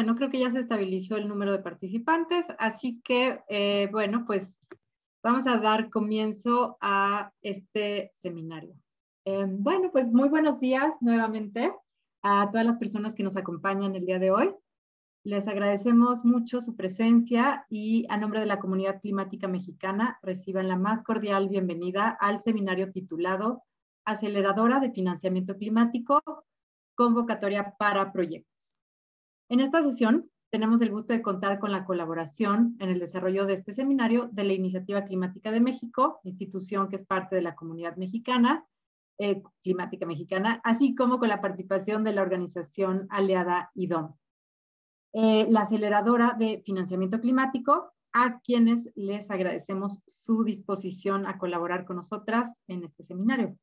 Bueno, creo que ya se estabilizó el número de participantes, así que, bueno, pues vamos a dar comienzo a este seminario. Bueno, pues muy buenos días nuevamente a todas las personas que nos acompañan el día de hoy. Les agradecemos mucho su presencia y a nombre de la comunidad climática mexicana reciban la más cordial bienvenida al seminario titulado Aceleradora de Financiamiento Climático, Convocatoria para Proyectos. En esta sesión tenemos el gusto de contar con la colaboración en el desarrollo de este seminario de la Iniciativa Climática de México, institución que es parte de la comunidad mexicana, climática mexicana, así como con la participación de la organización aliada IDOM. La aceleradora de financiamiento climático, a quienes les agradecemos su disposición a colaborar con nosotras en este seminario.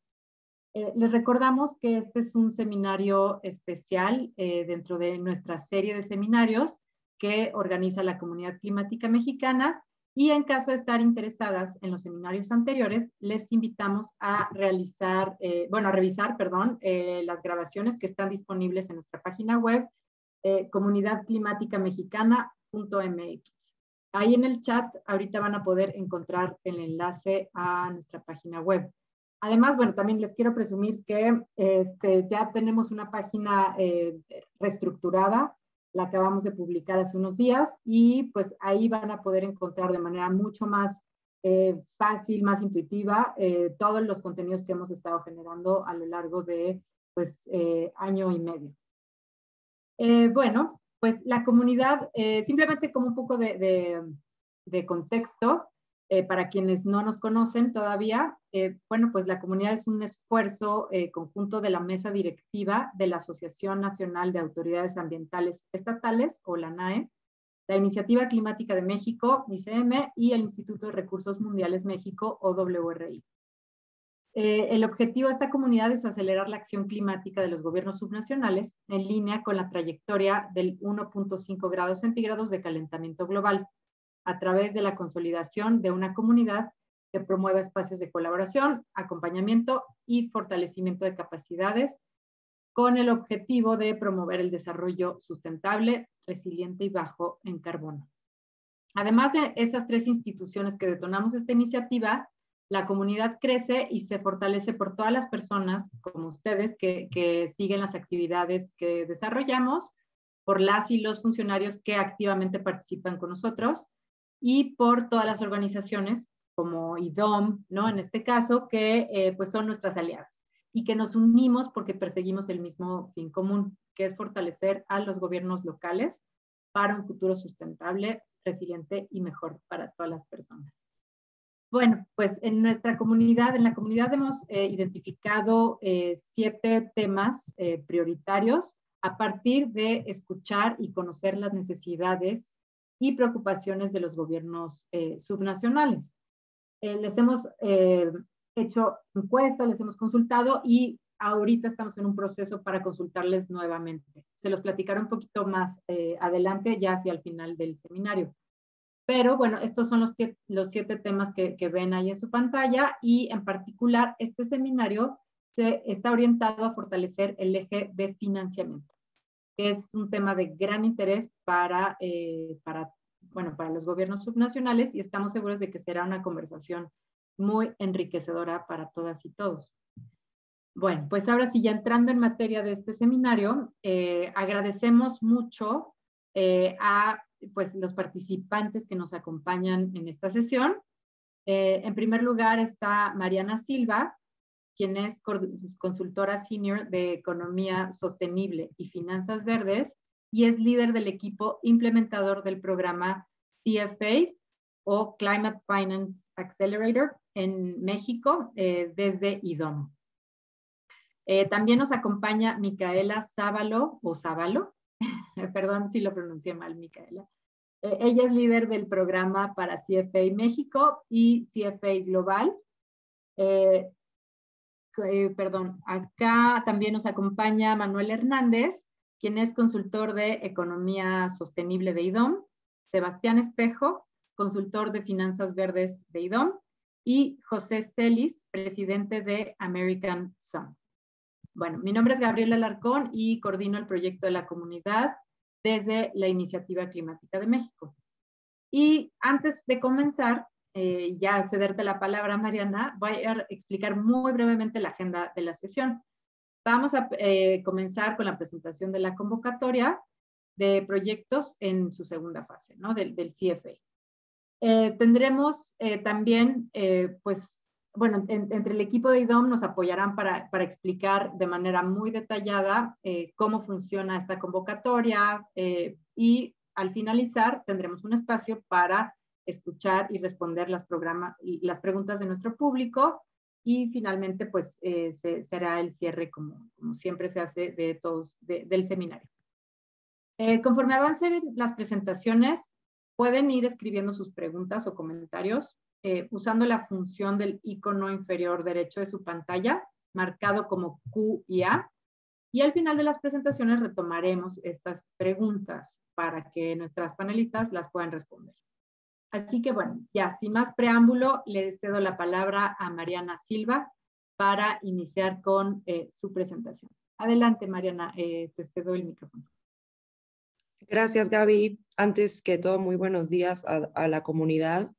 Les recordamos que este es un seminario especial dentro de nuestra serie de seminarios que organiza la Comunidad Climática Mexicana, y en caso de estar interesadas en los seminarios anteriores, les invitamos a revisar las grabaciones que están disponibles en nuestra página web, comunidadclimaticamexicana.mx. Ahí en el chat ahorita van a poder encontrar el enlace a nuestra página web. Además, bueno, también les quiero presumir que ya tenemos una página reestructurada, la acabamos de publicar hace unos días, y pues ahí van a poder encontrar de manera mucho más fácil, más intuitiva, todos los contenidos que hemos estado generando a lo largo de pues año y medio. Bueno, pues la comunidad, simplemente como un poco de contexto, para quienes no nos conocen todavía, bueno, pues la comunidad es un esfuerzo conjunto de la mesa directiva de la Asociación Nacional de Autoridades Ambientales Estatales, o la ANAE, la Iniciativa Climática de México, ICM, y el Instituto de Recursos Mundiales México, o WRI. El objetivo de esta comunidad es acelerar la acción climática de los gobiernos subnacionales en línea con la trayectoria del 1.5 grados centígrados de calentamiento global, a través de la consolidación de una comunidad que promueva espacios de colaboración, acompañamiento y fortalecimiento de capacidades, con el objetivo de promover el desarrollo sustentable, resiliente y bajo en carbono. Además de estas tres instituciones que detonamos esta iniciativa, la comunidad crece y se fortalece por todas las personas, como ustedes, que siguen las actividades que desarrollamos, por las y los funcionarios que activamente participan con nosotros, y por todas las organizaciones como IDOM, ¿no? En este caso, que pues son nuestras aliadas y que nos unimos porque perseguimos el mismo fin común, que es fortalecer a los gobiernos locales para un futuro sustentable, resiliente y mejor para todas las personas. Bueno, pues en la comunidad hemos identificado 7 temas prioritarios a partir de escuchar y conocer las necesidades y preocupaciones de los gobiernos subnacionales. Les hemos hecho encuestas, les hemos consultado, y ahorita estamos en un proceso para consultarles nuevamente. Se los platicaré un poquito más adelante, ya hacia el final del seminario. Pero bueno, estos son los 7 temas que ven ahí en su pantalla, y en particular este seminario está orientado a fortalecer el eje de financiamiento, que es un tema de gran interés para los gobiernos subnacionales, y estamos seguros de que será una conversación muy enriquecedora para todas y todos. Bueno, pues ahora sí, ya entrando en materia de este seminario, agradecemos mucho a pues, los participantes que nos acompañan en esta sesión. En primer lugar está Mariana Silva, quien es consultora senior de Economía Sostenible y Finanzas Verdes, y es líder del equipo implementador del programa CFA, o Climate Finance Accelerator, en México, desde IDOM. También nos acompaña Micaela Sábalo, perdón si lo pronuncié mal, Micaela. Ella es líder del programa para CFA México y CFA Global. Acá también nos acompaña Manuel Hernández, quien es consultor de Economía Sostenible de IDOM, Sebastián Espejo, consultor de Finanzas Verdes de IDOM, y José Celis, presidente de American Sun. Bueno, mi nombre es Gabriela Alarcón y coordino el proyecto de la comunidad desde la Iniciativa Climática de México. Y antes de comenzar, ya cederte la palabra, Mariana, voy a explicar muy brevemente la agenda de la sesión. Vamos a comenzar con la presentación de la convocatoria de proyectos en su segunda fase, ¿no? del CFA. Tendremos también, pues, bueno, entre el equipo de IDOM nos apoyarán para explicar de manera muy detallada cómo funciona esta convocatoria y al finalizar tendremos un espacio para escuchar y responder las preguntas de nuestro público y finalmente pues se hará el cierre como siempre se hace de todos del seminario. Conforme avancen las presentaciones, pueden ir escribiendo sus preguntas o comentarios usando la función del icono inferior derecho de su pantalla, marcado como Q y A. Y al final de las presentaciones retomaremos estas preguntas para que nuestras panelistas las puedan responder. Así que bueno, ya sin más preámbulo, le cedo la palabra a Mariana Silva para iniciar con su presentación. Adelante, Mariana, te cedo el micrófono. Gracias, Gaby. Antes que todo, muy buenos días a la comunidad.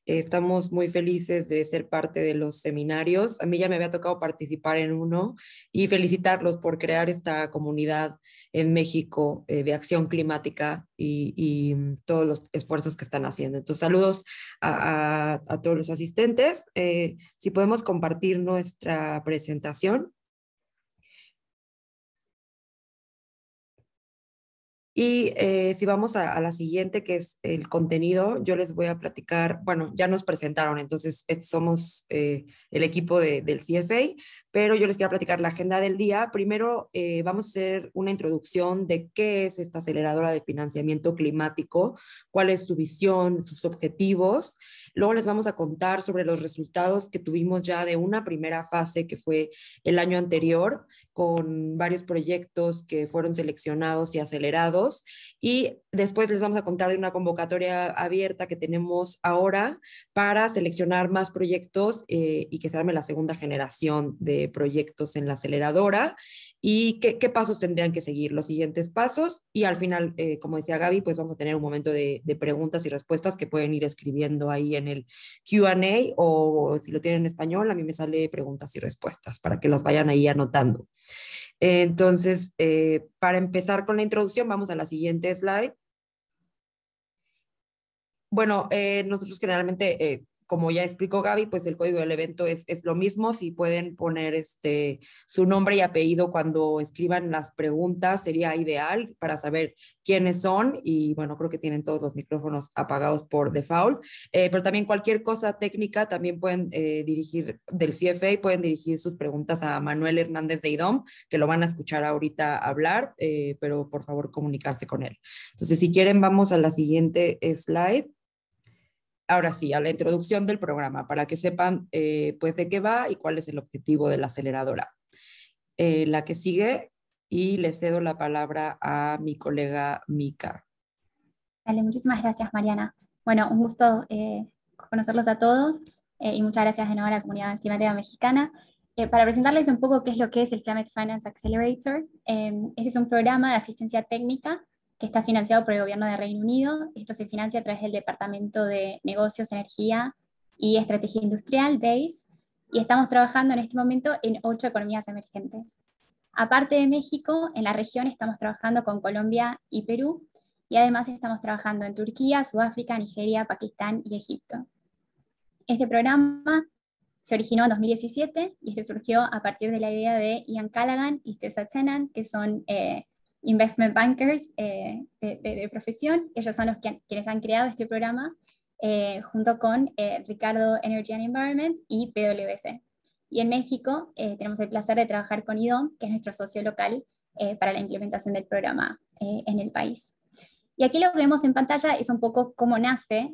Estamos muy felices de ser parte de los seminarios. A mí ya me había tocado participar en uno y felicitarlos por crear esta comunidad en México de acción climática y todos los esfuerzos que están haciendo. Entonces, saludos a todos los asistentes. Si podemos compartir nuestra presentación. Y si vamos a la siguiente, que es el contenido, yo les voy a platicar, bueno, ya nos presentaron, entonces somos el equipo del CFA, pero yo les quiero platicar la agenda del día. Primero vamos a hacer una introducción de qué es esta aceleradora de financiamiento climático, cuál es su visión, sus objetivos. Luego les vamos a contar sobre los resultados que tuvimos ya de una primera fase que fue el año anterior, con varios proyectos que fueron seleccionados y acelerados. Y después les vamos a contar de una convocatoria abierta que tenemos ahora para seleccionar más proyectos y que se arme la segunda generación de proyectos en la aceleradora. ¿Y qué pasos tendrían que seguir? Los siguientes pasos. Y al final, como decía Gaby, pues vamos a tener un momento de preguntas y respuestas que pueden ir escribiendo ahí en el Q&A, o si lo tienen en español, a mí me sale preguntas y respuestas para que los vayan ahí anotando. Entonces, para empezar con la introducción, vamos a la siguiente slide. Bueno, nosotros generalmente, como ya explicó Gaby, pues el código del evento es lo mismo. Si pueden poner su nombre y apellido cuando escriban las preguntas, sería ideal para saber quiénes son. Y bueno, creo que tienen todos los micrófonos apagados por default. Pero también cualquier cosa técnica, también pueden dirigir del CFA, pueden dirigir sus preguntas a Manuel Hernández de IDOM, que lo van a escuchar ahorita hablar, pero por favor comunicarse con él. Entonces, si quieren, vamos a la siguiente slide. Ahora sí, a la introducción del programa, para que sepan pues de qué va y cuál es el objetivo de la aceleradora. La que sigue, y le cedo la palabra a mi colega Mika. Vale, muchísimas gracias, Mariana. Bueno, un gusto conocerlos a todos y muchas gracias de nuevo a la comunidad climática mexicana. Para presentarles un poco qué es lo que es el Climate Finance Accelerator, este es un programa de asistencia técnica que está financiado por el gobierno de Reino Unido. Esto se financia a través del Departamento de Negocios, Energía y Estrategia Industrial, BASE, y estamos trabajando en este momento en 8 economías emergentes. Aparte de México, en la región estamos trabajando con Colombia y Perú, y además estamos trabajando en Turquía, Sudáfrica, Nigeria, Pakistán y Egipto. Este programa se originó en 2017 y surgió a partir de la idea de Ian Callaghan y Tessa Tennant, que son investment bankers de profesión. Ellos son los quienes han creado este programa junto con Ricardo Energy and Environment y PwC. Y en México tenemos el placer de trabajar con IDOM, que es nuestro socio local para la implementación del programa en el país. Y aquí lo que vemos en pantalla es un poco cómo nace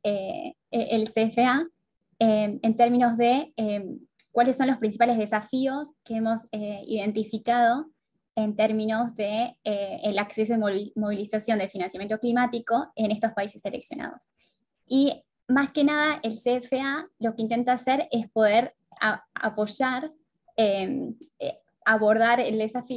el CFA en términos de cuáles son los principales desafíos que hemos identificado en términos de el acceso y movilización del financiamiento climático en estos países seleccionados. Y más que nada, el CFA lo que intenta hacer es poder apoyar abordar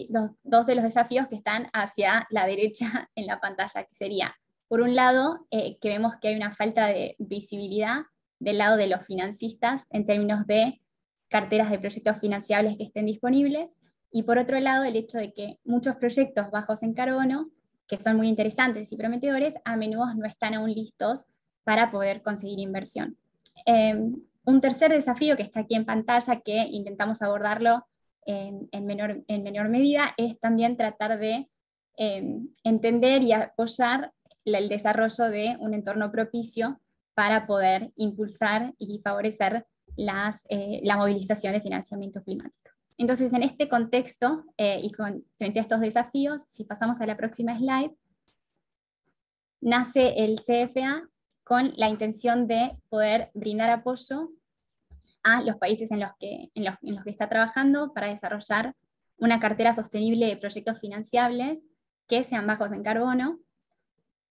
los dos de los desafíos que están hacia la derecha en la pantalla, que sería, por un lado, que vemos que hay una falta de visibilidad del lado de los financistas en términos de carteras de proyectos financiables que estén disponibles, y por otro lado, el hecho de que muchos proyectos bajos en carbono, que son muy interesantes y prometedores, a menudo no están aún listos para poder conseguir inversión. Un tercer desafío que está aquí en pantalla, que intentamos abordarlo en menor medida, es también tratar de entender y apoyar el desarrollo de un entorno propicio para poder impulsar y favorecer la movilización de financiamiento climático. Entonces, en este contexto y frente a estos desafíos, si pasamos a la próxima slide, nace el CFA con la intención de poder brindar apoyo a los países en los que está trabajando para desarrollar una cartera sostenible de proyectos financiables que sean bajos en carbono,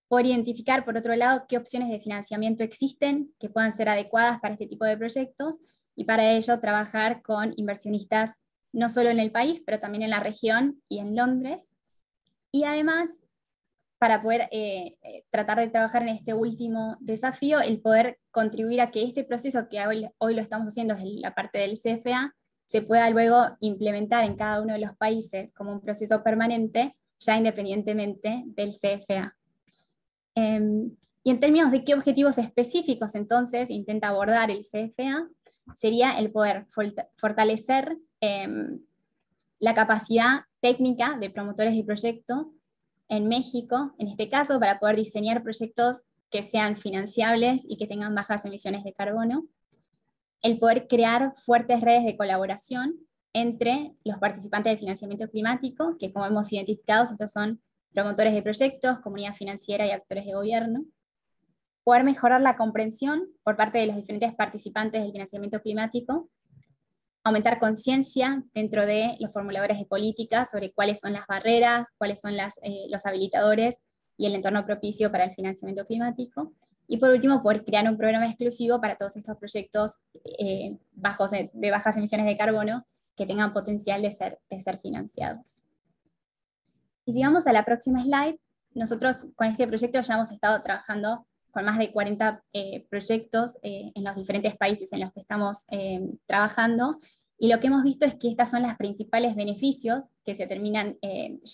por identificar, por otro lado, qué opciones de financiamiento existen que puedan ser adecuadas para este tipo de proyectos, y para ello trabajar con inversionistas no solo en el país, pero también en la región y en Londres. Y además, para poder tratar de trabajar en este último desafío, el poder contribuir a que este proceso que hoy lo estamos haciendo desde la parte del CFA, se pueda luego implementar en cada uno de los países como un proceso permanente, ya independientemente del CFA. Y en términos de qué objetivos específicos entonces intenta abordar el CFA, sería el poder fortalecer la capacidad técnica de promotores de proyectos en México, en este caso, para poder diseñar proyectos que sean financiables y que tengan bajas emisiones de carbono. El poder crear fuertes redes de colaboración entre los participantes del financiamiento climático, que como hemos identificado, estos son promotores de proyectos, comunidad financiera y actores de gobierno. Poder mejorar la comprensión por parte de los diferentes participantes del financiamiento climático. Aumentar conciencia dentro de los formuladores de políticas sobre cuáles son las barreras, cuáles son los habilitadores y el entorno propicio para el financiamiento climático. Y por último, poder crear un programa exclusivo para todos estos proyectos de bajas emisiones de carbono que tengan potencial de ser financiados. Y si vamos a la próxima slide, nosotros con este proyecto ya hemos estado trabajando con más de 40 proyectos en los diferentes países en los que estamos trabajando, y lo que hemos visto es que estos son los principales beneficios que se terminan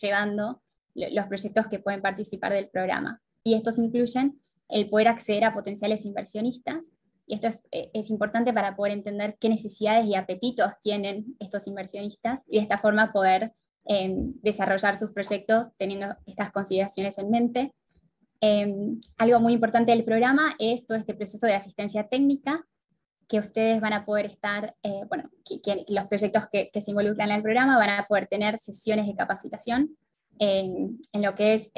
llevando los proyectos que pueden participar del programa. Y estos incluyen el poder acceder a potenciales inversionistas, y esto es importante para poder entender qué necesidades y apetitos tienen estos inversionistas, y de esta forma poder desarrollar sus proyectos teniendo estas consideraciones en mente. Algo muy importante del programa es todo este proceso de asistencia técnica, que ustedes van a poder estar, que los proyectos que se involucran en el programa van a poder tener sesiones de capacitación en lo que es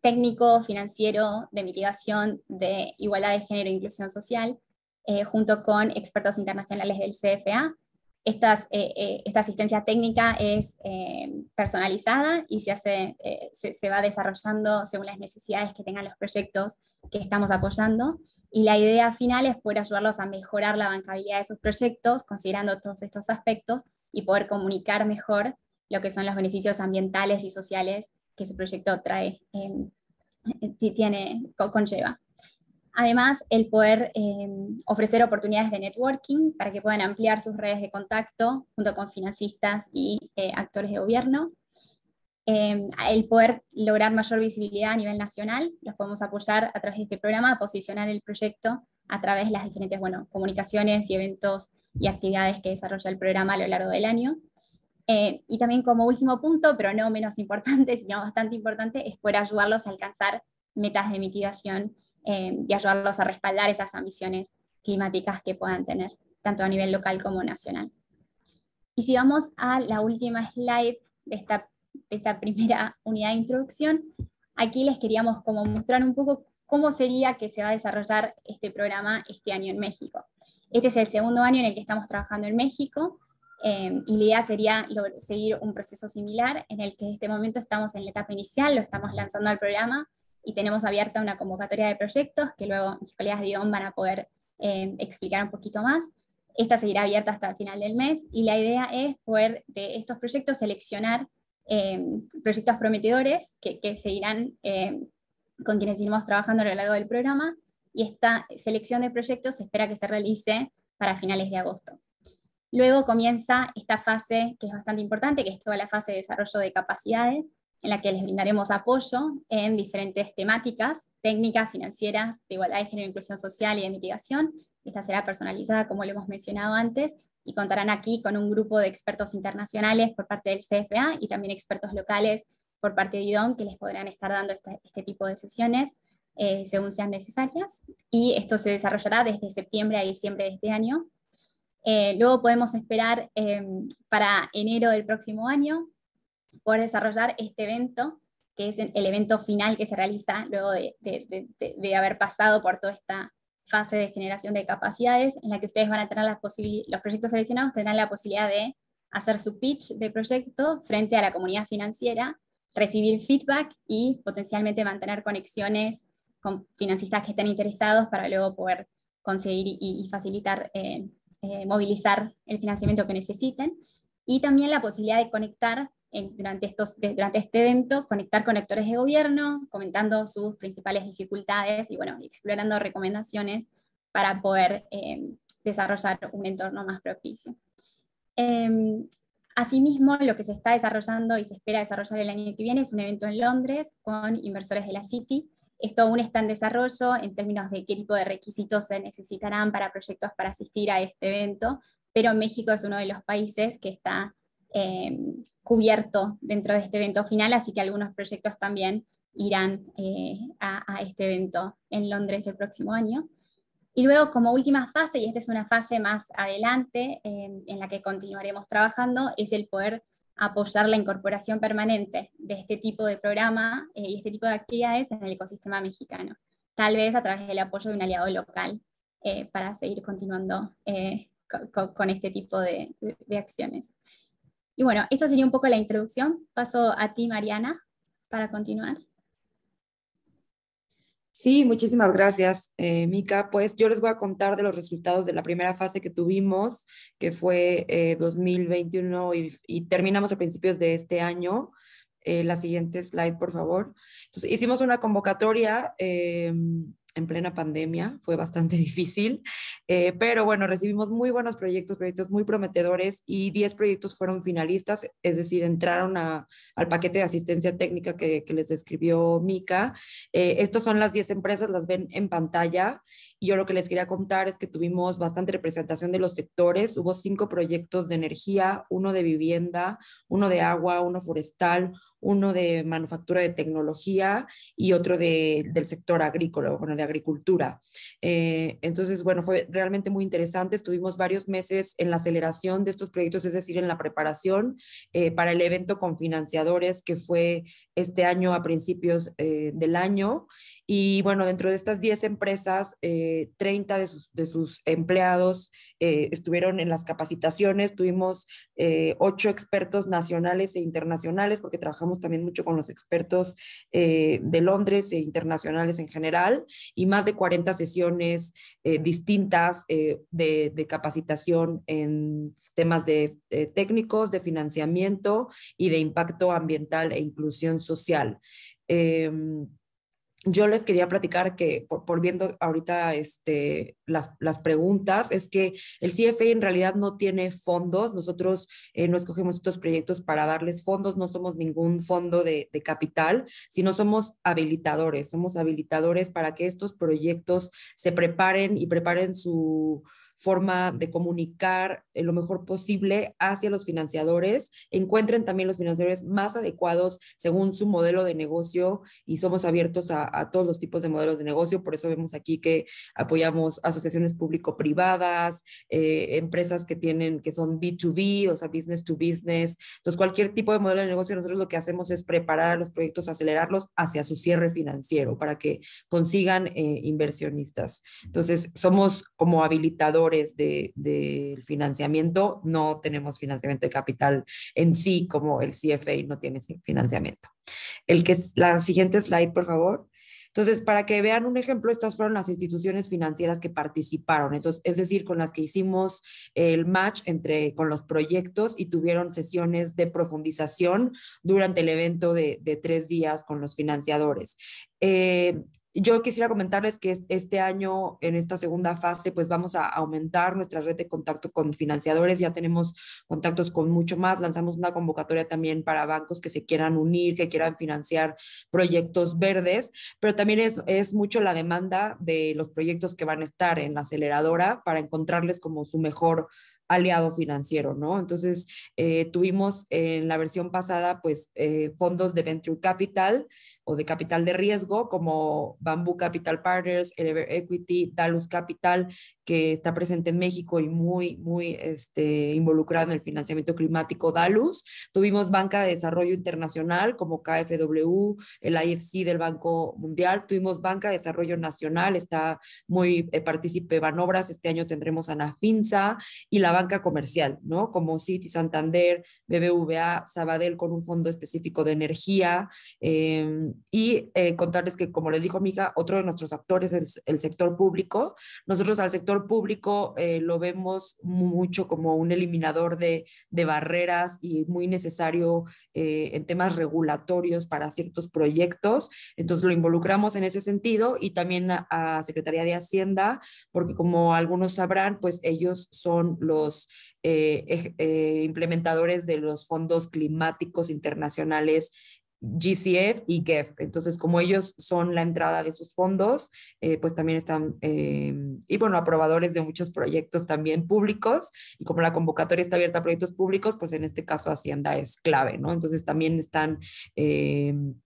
técnico, financiero, de mitigación, de igualdad de género e inclusión social, junto con expertos internacionales del CFA. Esta asistencia técnica es personalizada y se va desarrollando según las necesidades que tengan los proyectos que estamos apoyando, y la idea final es poder ayudarlos a mejorar la bancabilidad de sus proyectos, considerando todos estos aspectos, y poder comunicar mejor lo que son los beneficios ambientales y sociales que su proyecto conlleva. Además, el poder ofrecer oportunidades de networking para que puedan ampliar sus redes de contacto junto con financistas y actores de gobierno. El poder lograr mayor visibilidad a nivel nacional, los podemos apoyar a través de este programa a posicionar el proyecto a través de las diferentes comunicaciones y eventos y actividades que desarrolla el programa a lo largo del año. Y también como último punto, pero no menos importante, sino bastante importante, es poder ayudarlos a alcanzar metas de mitigación y ayudarlos a respaldar esas ambiciones climáticas que puedan tener, tanto a nivel local como nacional. Y si vamos a la última slide de esta primera unidad de introducción, aquí les queríamos como mostrar un poco cómo sería que se va a desarrollar este programa este año en México. Este es el segundo año en el que estamos trabajando en México, y la idea sería seguir un proceso similar en el que en este momento estamos en la etapa inicial, lo estamos lanzando al programa, y tenemos abierta una convocatoria de proyectos que luego mis colegas de IOM van a poder explicar un poquito más. Esta seguirá abierta hasta el final del mes y la idea es poder de estos proyectos seleccionar proyectos prometedores que seguirán con quienes iremos trabajando a lo largo del programa, y esta selección de proyectos se espera que se realice para finales de agosto. Luego comienza esta fase que es bastante importante, que es toda la fase de desarrollo de capacidades, en la que les brindaremos apoyo en diferentes temáticas, técnicas, financieras, de igualdad de género, inclusión social y de mitigación. Esta será personalizada, como lo hemos mencionado antes, y contarán aquí con un grupo de expertos internacionales por parte del CFA y también expertos locales por parte de IDOM, que les podrán estar dando este tipo de sesiones según sean necesarias, y esto se desarrollará desde septiembre a diciembre de este año. Luego podemos esperar para enero del próximo año poder desarrollar este evento, que es el evento final que se realiza luego de haber pasado por toda esta fase de generación de capacidades, en la que ustedes van a tener los proyectos seleccionados tendrán la posibilidad de hacer su pitch de proyecto frente a la comunidad financiera, recibir feedback y potencialmente mantener conexiones con financistas que estén interesados para luego poder conseguir y facilitar, movilizar el financiamiento que necesiten, y también la posibilidad de conectar durante este evento, conectar con actores de gobierno, comentando sus principales dificultades y bueno, explorando recomendaciones para poder desarrollar un entorno más propicio. Asimismo, lo que se está desarrollando y se espera desarrollar el año que viene es un evento en Londres con inversores de la Citi. Esto aún está en desarrollo en términos de qué tipo de requisitos se necesitarán para proyectos para asistir a este evento, pero México es uno de los países que está cubierto dentro de este evento final, así que algunos proyectos también irán a este evento en Londres el próximo año. Y luego, como última fase, y esta es una fase más adelante en la que continuaremos trabajando, es el poder apoyar la incorporación permanente de este tipo de programa y este tipo de actividades en el ecosistema mexicano, tal vez a través del apoyo de un aliado local para seguir continuando con este tipo de acciones. Y bueno, esto sería un poco la introducción. Paso a ti, Mariana, para continuar. Sí, muchísimas gracias, Mica. Pues yo les voy a contar de los resultados de la primera fase que tuvimos, que fue 2021 y terminamos a principios de este año. La siguiente slide, por favor. Entonces, hicimos una convocatoria en plena pandemia, fue bastante difícil, pero bueno, recibimos muy buenos proyectos muy prometedores, y 10 proyectos fueron finalistas, es decir, entraron al paquete de asistencia técnica que les describió Mica. Estas son las 10 empresas, las ven en pantalla, y yo lo que les quería contar es que tuvimos bastante representación de los sectores. Hubo 5 proyectos de energía, 1 de vivienda, 1 de agua, 1 forestal, 1 de manufactura de tecnología y otro del sector agrícola, bueno, de agricultura. Entonces, bueno, fue realmente muy interesante. Estuvimos varios meses en la aceleración de estos proyectos, es decir, en la preparación para el evento con financiadores que fue este año a principios del año. Y bueno, dentro de estas 10 empresas, 30 de sus empleados estuvieron en las capacitaciones. Tuvimos 8 expertos nacionales e internacionales, porque trabajamos también mucho con los expertos de Londres e internacionales en general, y más de 40 sesiones distintas de capacitación en temas de técnicos, de financiamiento y de impacto ambiental e inclusión social. Yo les quería platicar que, por viendo ahorita las preguntas, es que el CFA en realidad no tiene fondos. Nosotros no escogemos estos proyectos para darles fondos, no somos ningún fondo de capital, sino somos habilitadores para que estos proyectos se preparen y preparen su forma de comunicar lo mejor posible hacia los financiadores, encuentren también los financiadores más adecuados según su modelo de negocio, y somos abiertos a todos los tipos de modelos de negocio. Por eso vemos aquí que apoyamos asociaciones público-privadas, empresas que son B2B, o sea, business to business. Entonces, cualquier tipo de modelo de negocio, nosotros lo que hacemos es preparar a los proyectos, acelerarlos hacia su cierre financiero para que consigan inversionistas. Entonces, somos como habilitadores del financiamiento, no tenemos financiamiento de capital en sí, como el CFA no tiene financiamiento. La siguiente slide, por favor. Entonces, para que vean un ejemplo, estas fueron las instituciones financieras que participaron. Entonces, es decir, con las que hicimos el match con los proyectos y tuvieron sesiones de profundización durante el evento de 3 días con los financiadores. Yo quisiera comentarles que este año, en esta segunda fase, pues vamos a aumentar nuestra red de contacto con financiadores. Ya tenemos contactos con mucho más. Lanzamos una convocatoria también para bancos que se quieran unir, que quieran financiar proyectos verdes, pero también es mucho la demanda de los proyectos que van a estar en la aceleradora para encontrarles como su mejor aliado financiero, ¿no? Entonces, tuvimos en la versión pasada, pues, fondos de Venture Capital o de capital de riesgo, como Bamboo Capital Partners, Elever Equity, Dalus Capital, que está presente en México y muy involucrado en el financiamiento climático, Dalus. Tuvimos banca de desarrollo internacional, como KfW, el IFC del Banco Mundial. Tuvimos banca de desarrollo nacional, está muy partícipe Banobras. Este año tendremos a Nafinsa, y la banca comercial, ¿no? Como Citi, Santander, BBVA, Sabadell, con un fondo específico de energía. Contarles que, como les dijo Mika, otro de nuestros actores es el sector público. Nosotros al sector público lo vemos mucho como un eliminador de barreras y muy necesario en temas regulatorios para ciertos proyectos. Entonces lo involucramos en ese sentido, y también a Secretaría de Hacienda, porque como algunos sabrán, pues ellos son los implementadores de los fondos climáticos internacionales GCF y GEF. Entonces, como ellos son la entrada de esos fondos, pues también están, y bueno, aprobadores de muchos proyectos también públicos, y como la convocatoria está abierta a proyectos públicos, pues en este caso Hacienda es clave, ¿no? Entonces también están en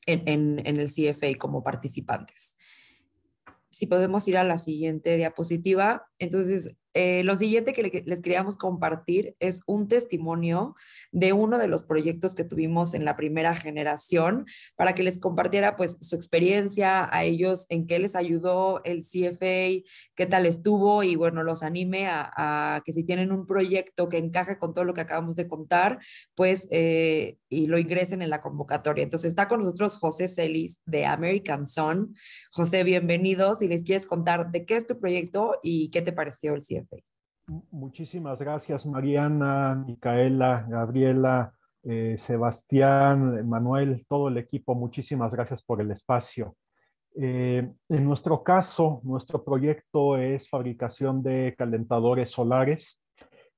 el CFA como participantes. Si podemos ir a la siguiente diapositiva. Entonces, lo siguiente que les queríamos compartir es un testimonio de uno de los proyectos que tuvimos en la primera generación, para que les compartiera pues su experiencia a ellos, en qué les ayudó el CFA, qué tal estuvo, y bueno, los anime a que si tienen un proyecto que encaje con todo lo que acabamos de contar, pues y lo ingresen en la convocatoria. Entonces está con nosotros José Celis de American Sun. José, bienvenido. Si les quieres contar de qué es tu proyecto y qué te pareció el CFA. Muchísimas gracias, Mariana, Micaela, Gabriela, Sebastián, Manuel, todo el equipo. Muchísimas gracias por el espacio. En nuestro caso, nuestro proyecto es fabricación de calentadores solares.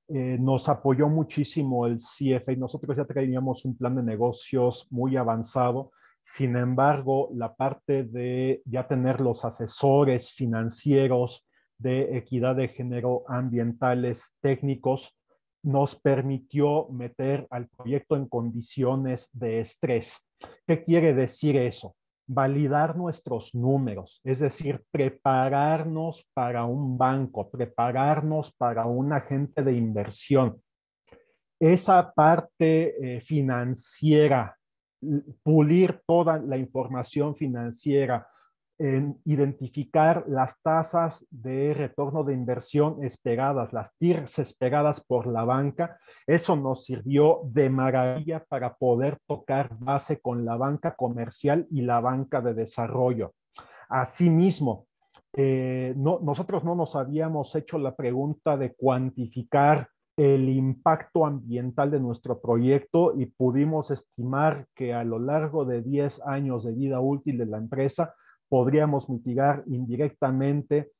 Nos apoyó muchísimo el CFA. Nosotros ya teníamos un plan de negocios muy avanzado. Sin embargo, la parte de ya tener los asesores financieros, de equidad de género, ambientales, técnicos, nos permitió meter al proyecto en condiciones de estrés. ¿Qué quiere decir eso? Validar nuestros números, es decir, prepararnos para un banco, prepararnos para un agente de inversión. Esa parte financiera, pulir toda la información financiera, en identificar las tasas de retorno de inversión esperadas, las TIRs esperadas por la banca. Eso nos sirvió de maravilla para poder tocar base con la banca comercial y la banca de desarrollo. Asimismo, nosotros no nos habíamos hecho la pregunta de cuantificar el impacto ambiental de nuestro proyecto, y pudimos estimar que a lo largo de 10 años de vida útil de la empresa podríamos mitigar indirectamente,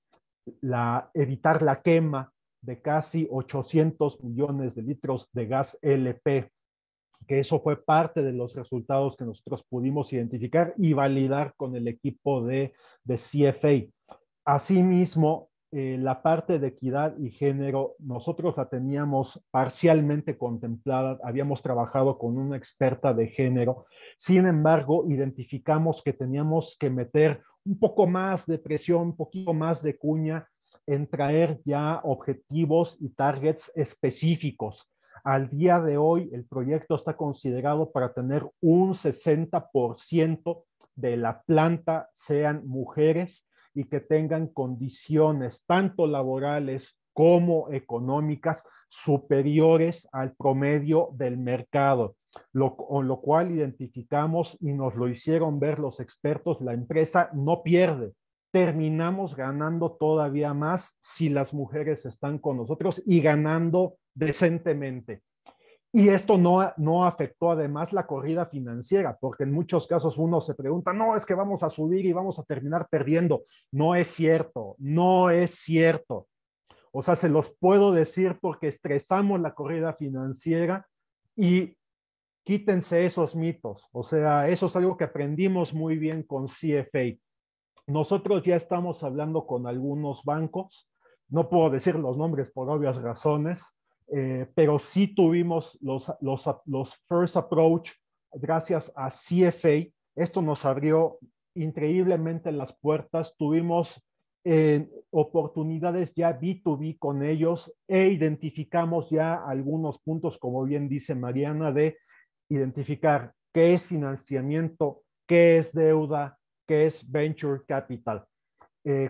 evitar la quema de casi 800 millones de litros de gas LP, que eso fue parte de los resultados que nosotros pudimos identificar y validar con el equipo de CFA. Asimismo, la parte de equidad y género, nosotros la teníamos parcialmente contemplada, habíamos trabajado con una experta de género. Sin embargo, identificamos que teníamos que meter un poco más de presión, un poquito más de cuña en traer ya objetivos y targets específicos. Al día de hoy, el proyecto está considerado para tener un 60% de la planta sean mujeres, y que tengan condiciones tanto laborales como económicas superiores al promedio del mercado. con lo cual identificamos y nos lo hicieron ver los expertos, la empresa no pierde. Terminamos ganando todavía más si las mujeres están con nosotros y ganando decentemente. Y esto no afectó además la corrida financiera, porque en muchos casos uno se pregunta, no, es que vamos a subir y vamos a terminar perdiendo. No es cierto, no es cierto. O sea, se los puedo decir porque estresamos la corrida financiera y quítense esos mitos. O sea, eso es algo que aprendimos muy bien con CFA. Nosotros ya estamos hablando con algunos bancos, no puedo decir los nombres por obvias razones, pero sí tuvimos los first approach gracias a CFA. Esto nos abrió increíblemente las puertas. Tuvimos oportunidades ya B2B con ellos e identificamos ya algunos puntos, como bien dice Mariana, de identificar qué es financiamiento, qué es deuda, qué es venture capital.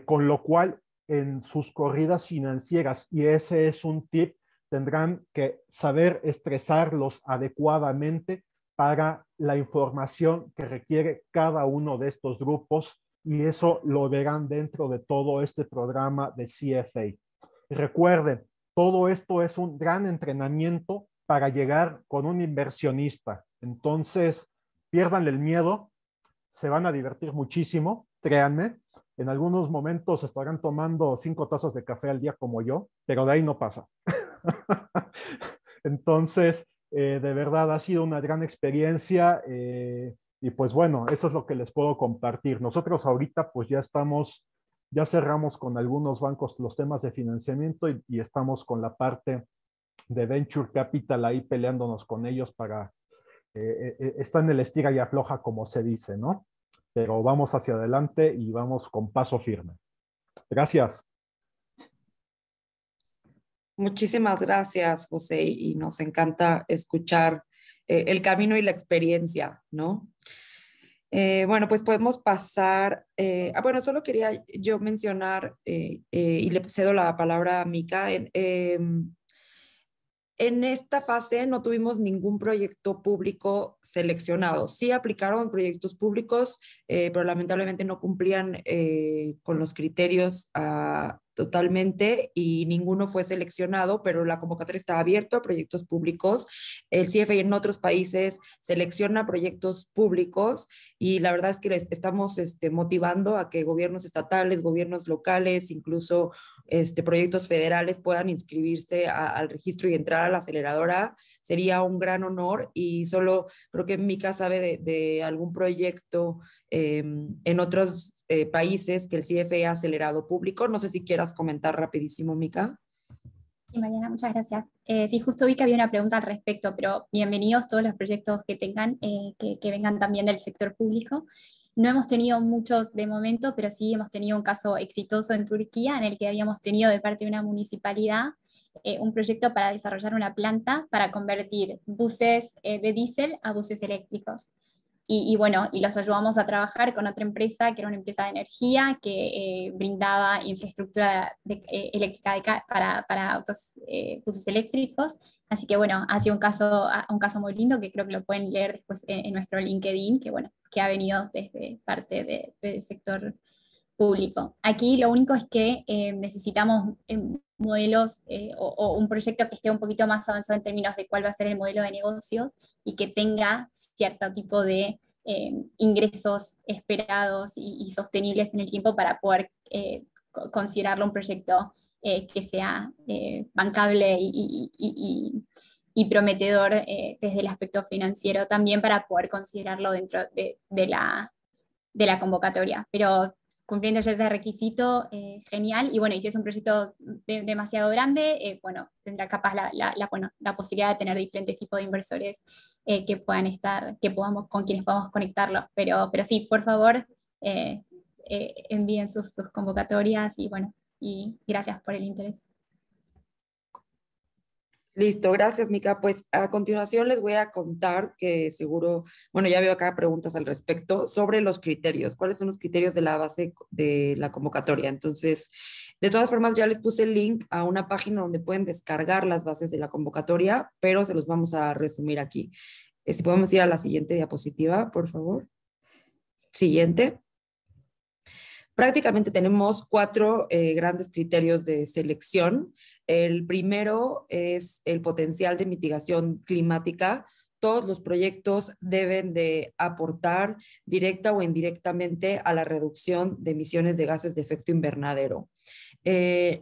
Con lo cual, en sus corridas financieras, y ese es un tip, tendrán que saber estresarlos adecuadamente para la información que requiere cada uno de estos grupos, y eso lo verán dentro de todo este programa de CFA. Recuerden, todo esto es un gran entrenamiento para llegar con un inversionista. Entonces, piérdanle el miedo, se van a divertir muchísimo, créanme. En algunos momentos estarán tomando 5 tazas de café al día como yo, pero de ahí no pasa. Entonces, de verdad ha sido una gran experiencia y pues bueno, eso es lo que les puedo compartir. Nosotros ahorita pues ya cerramos con algunos bancos los temas de financiamiento y estamos con la parte de Venture Capital ahí peleándonos con ellos para, está en el estira y afloja como se dice, ¿no? Pero vamos hacia adelante y vamos con paso firme. Gracias. Muchísimas gracias, José, y nos encanta escuchar el camino y la experiencia, ¿no? Bueno, pues podemos pasar. Bueno, solo quería yo mencionar y le cedo la palabra a Mika. En esta fase no tuvimos ningún proyecto público seleccionado. Sí aplicaron proyectos públicos, pero lamentablemente no cumplían con los criterios totalmente y ninguno fue seleccionado, pero la convocatoria está abierta a proyectos públicos. El CFA en otros países selecciona proyectos públicos y la verdad es que les estamos motivando a que gobiernos estatales, gobiernos locales, incluso proyectos federales puedan inscribirse al registro y entrar a la aceleradora. Sería un gran honor y solo creo que Mika sabe de algún proyecto en otros países que el CFA ha acelerado público. No sé si quieras comentar rapidísimo, Mika. Sí, Mariana, muchas gracias. Sí, justo vi que había una pregunta al respecto, pero bienvenidos todos los proyectos que tengan, que vengan también del sector público. No hemos tenido muchos de momento, pero sí hemos tenido un caso exitoso en Turquía, en el que habíamos tenido de parte de una municipalidad un proyecto para desarrollar una planta para convertir buses de diésel a buses eléctricos. Y bueno, y los ayudamos a trabajar con otra empresa, que era una empresa de energía, que brindaba infraestructura eléctrica para autos, buses eléctricos. Así que bueno, ha sido un caso muy lindo que creo que lo pueden leer después en nuestro LinkedIn, que bueno, que ha venido desde parte del sector público. Aquí lo único es que necesitamos modelos o un proyecto que esté un poquito más avanzado en términos de cuál va a ser el modelo de negocios y que tenga cierto tipo de ingresos esperados y sostenibles en el tiempo para poder considerarlo un proyecto que sea bancable y prometedor desde el aspecto financiero, también para poder considerarlo dentro de la convocatoria. Pero cumpliendo ya ese requisito, genial. Y bueno, y si es un proyecto demasiado grande, bueno, tendrá capaz la posibilidad de tener diferentes tipos de inversores que puedan estar, con quienes podamos conectarlos. Pero sí, por favor, envíen sus convocatorias y bueno, y gracias por el interés. Listo, gracias, Mika. Pues a continuación les voy a contar que seguro, bueno, ya veo acá preguntas al respecto sobre los criterios. ¿Cuáles son los criterios de la base de la convocatoria? Entonces, de todas formas, ya les puse el link a una página donde pueden descargar las bases de la convocatoria, pero se los vamos a resumir aquí. Si podemos ir a la siguiente diapositiva, por favor. Siguiente. Prácticamente tenemos 4 grandes criterios de selección. El primero es el potencial de mitigación climática. Todos los proyectos deben de aportar directa o indirectamente a la reducción de emisiones de gases de efecto invernadero.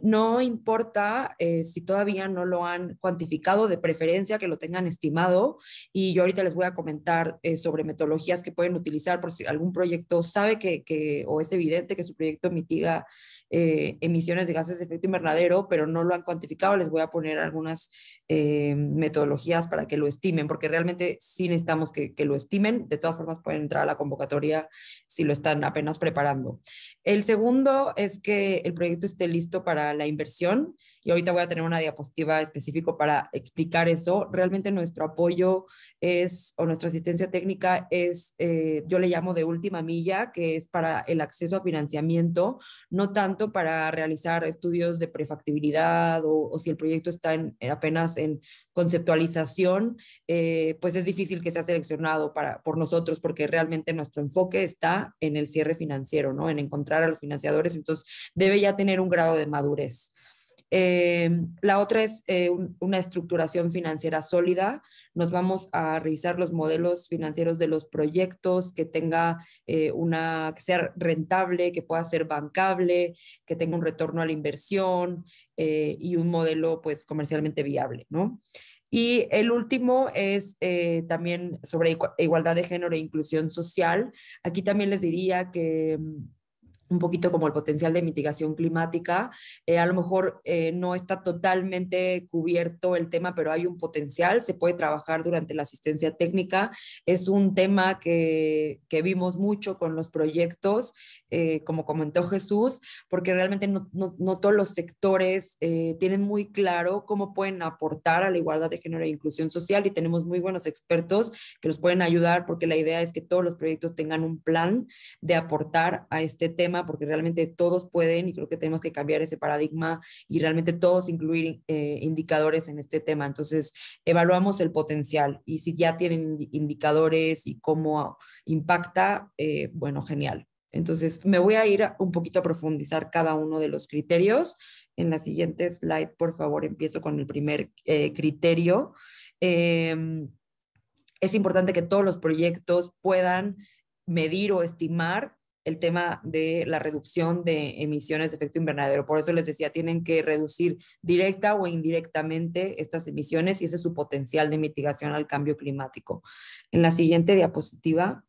No importa si todavía no lo han cuantificado, de preferencia que lo tengan estimado, y yo ahorita les voy a comentar sobre metodologías que pueden utilizar por si algún proyecto sabe o es evidente que su proyecto mitiga emisiones de gases de efecto invernadero, pero no lo han cuantificado. Les voy a poner algunas metodologías para que lo estimen, porque realmente sí necesitamos que lo estimen. De todas formas pueden entrar a la convocatoria si lo están apenas preparando. El segundo es que el proyecto esté listo para la inversión, y ahorita voy a tener una diapositiva específica para explicar eso. Realmente nuestro apoyo o nuestra asistencia técnica es, yo le llamo de última milla, que es para el acceso a financiamiento, no tanto para realizar estudios de prefactibilidad o si el proyecto está apenas en conceptualización, pues es difícil que sea seleccionado por nosotros, porque realmente nuestro enfoque está en el cierre financiero, ¿no? En encontrar a los financiadores. Entonces debe ya tener un grado de madurez. La otra es una estructuración financiera sólida. Nos vamos a revisar los modelos financieros de los proyectos, que que sea rentable, que pueda ser bancable, que tenga un retorno a la inversión y un modelo pues comercialmente viable, ¿no? Y el último es también sobre igualdad de género e inclusión social. Aquí también les diría que un poquito como el potencial de mitigación climática. A lo mejor no está totalmente cubierto el tema, pero hay un potencial, se puede trabajar durante la asistencia técnica. Es un tema que vimos mucho con los proyectos, como comentó Jesús, porque realmente no todos los sectores tienen muy claro cómo pueden aportar a la igualdad de género e inclusión social, y tenemos muy buenos expertos que nos pueden ayudar, porque la idea es que todos los proyectos tengan un plan de aportar a este tema, porque realmente todos pueden, y creo que tenemos que cambiar ese paradigma y realmente todos incluir indicadores en este tema. Entonces, evaluamos el potencial, y si ya tienen indicadores y cómo impacta, bueno, genial. Entonces, me voy a ir un poquito a profundizar cada uno de los criterios. En la siguiente slide, por favor, empiezo con el primer criterio. Es importante que todos los proyectos puedan medir o estimar el tema de la reducción de emisiones de efecto invernadero. Por eso les decía, tienen que reducir directa o indirectamente estas emisiones, y ese es su potencial de mitigación al cambio climático. En la siguiente diapositiva,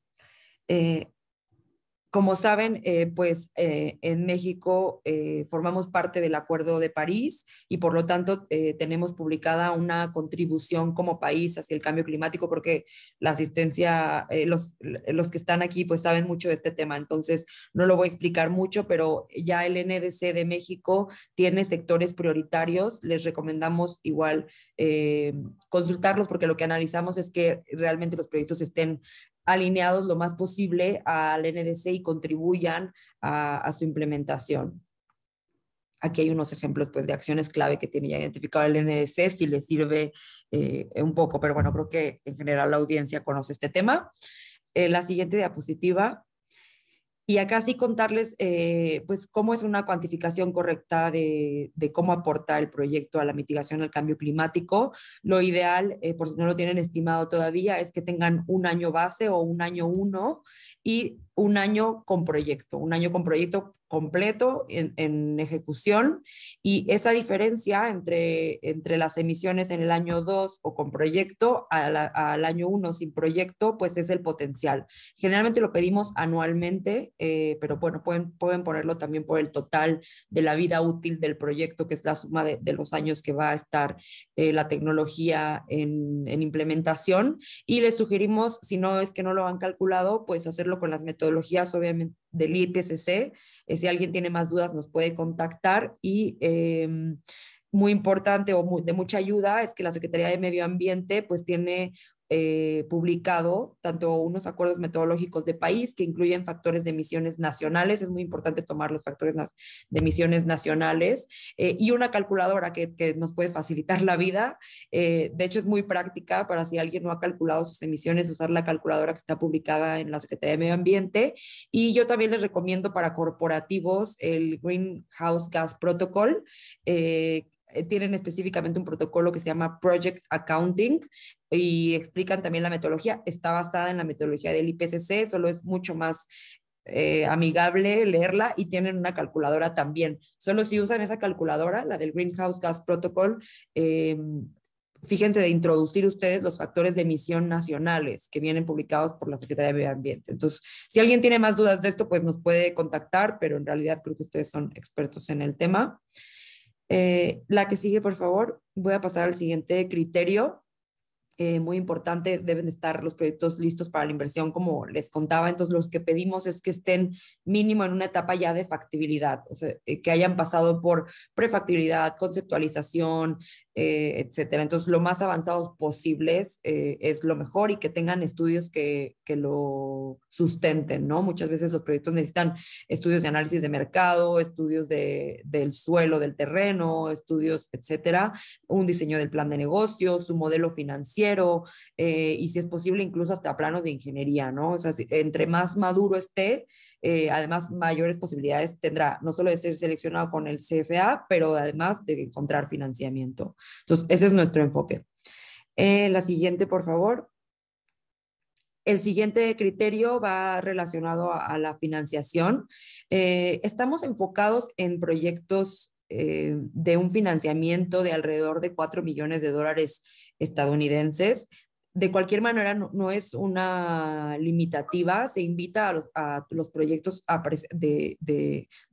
como saben, en México formamos parte del Acuerdo de París, y por lo tanto tenemos publicada una contribución como país hacia el cambio climático. Creo que la asistencia, los que están aquí pues saben mucho de este tema, entonces no lo voy a explicar mucho, pero ya el NDC de México tiene sectores prioritarios. Les recomendamos igual consultarlos, porque lo que analizamos es que realmente los proyectos estén alineados lo más posible al NDC y contribuyan a su implementación. Aquí hay unos ejemplos pues, de acciones clave que tiene ya identificado el NDC, si les sirve un poco, pero bueno, creo que en general la audiencia conoce este tema. La siguiente diapositiva. Y acá sí contarles pues cómo es una cuantificación correcta de cómo aporta el proyecto a la mitigación del cambio climático. Lo ideal, por si no lo tienen estimado todavía, es que tengan un año base o un año 1 y un año con proyecto completo en ejecución, y esa diferencia entre las emisiones en el año 2 o con proyecto al año 1 sin proyecto, pues es el potencial. Generalmente lo pedimos anualmente, pero bueno, pueden ponerlo también por el total de la vida útil del proyecto, que es la suma de los años que va a estar la tecnología en implementación, y les sugerimos, si no es que no lo han calculado, pues hacerlo con las metodologías obviamente del IPCC. Si alguien tiene más dudas nos puede contactar, y muy importante o de mucha ayuda es que la Secretaría de Medio Ambiente pues tiene publicado tanto unos acuerdos metodológicos de país que incluyen factores de emisiones nacionales, es muy importante tomar los factores de emisiones nacionales, y una calculadora que nos puede facilitar la vida. De hecho, es muy práctica para si alguien no ha calculado sus emisiones, usar la calculadora que está publicada en la Secretaría de Medio Ambiente. Y yo también les recomiendo para corporativos el Greenhouse Gas Protocol. Tienen específicamente un protocolo que se llama Project Accounting y explican también la metodología. Está basada en la metodología del IPCC, solo es mucho más amigable leerla, y tienen una calculadora también. Solo si usan esa calculadora, la del Greenhouse Gas Protocol, fíjense de introducir ustedes los factores de emisión nacionales que vienen publicados por la Secretaría de Medio Ambiente. Entonces, si alguien tiene más dudas de esto, pues nos puede contactar, pero en realidad creo que ustedes son expertos en el tema. La que sigue, por favor. Voy a pasar al siguiente criterio. Muy importante, deben estar los proyectos listos para la inversión, como les contaba. Entonces, los que pedimos es que estén mínimo en una etapa ya de factibilidad, o sea, que hayan pasado por prefactibilidad, conceptualización, etcétera. Entonces, lo más avanzados posibles es lo mejor, y que tengan estudios que lo sustenten, ¿no? Muchas veces los proyectos necesitan estudios de análisis de mercado, estudios del suelo, del terreno, estudios, etcétera, un diseño del plan de negocio, su modelo financiero, y si es posible incluso hasta planos de ingeniería, ¿no? O sea, entre más maduro esté, además mayores posibilidades tendrá, no solo de ser seleccionado con el CFA, pero además de encontrar financiamiento. Entonces, ese es nuestro enfoque. La siguiente, por favor. El siguiente criterio va relacionado a la financiación. Estamos enfocados en proyectos de un financiamiento de alrededor de $4 millones estadounidenses. De cualquier manera, no es una limitativa. Se invita a los proyectos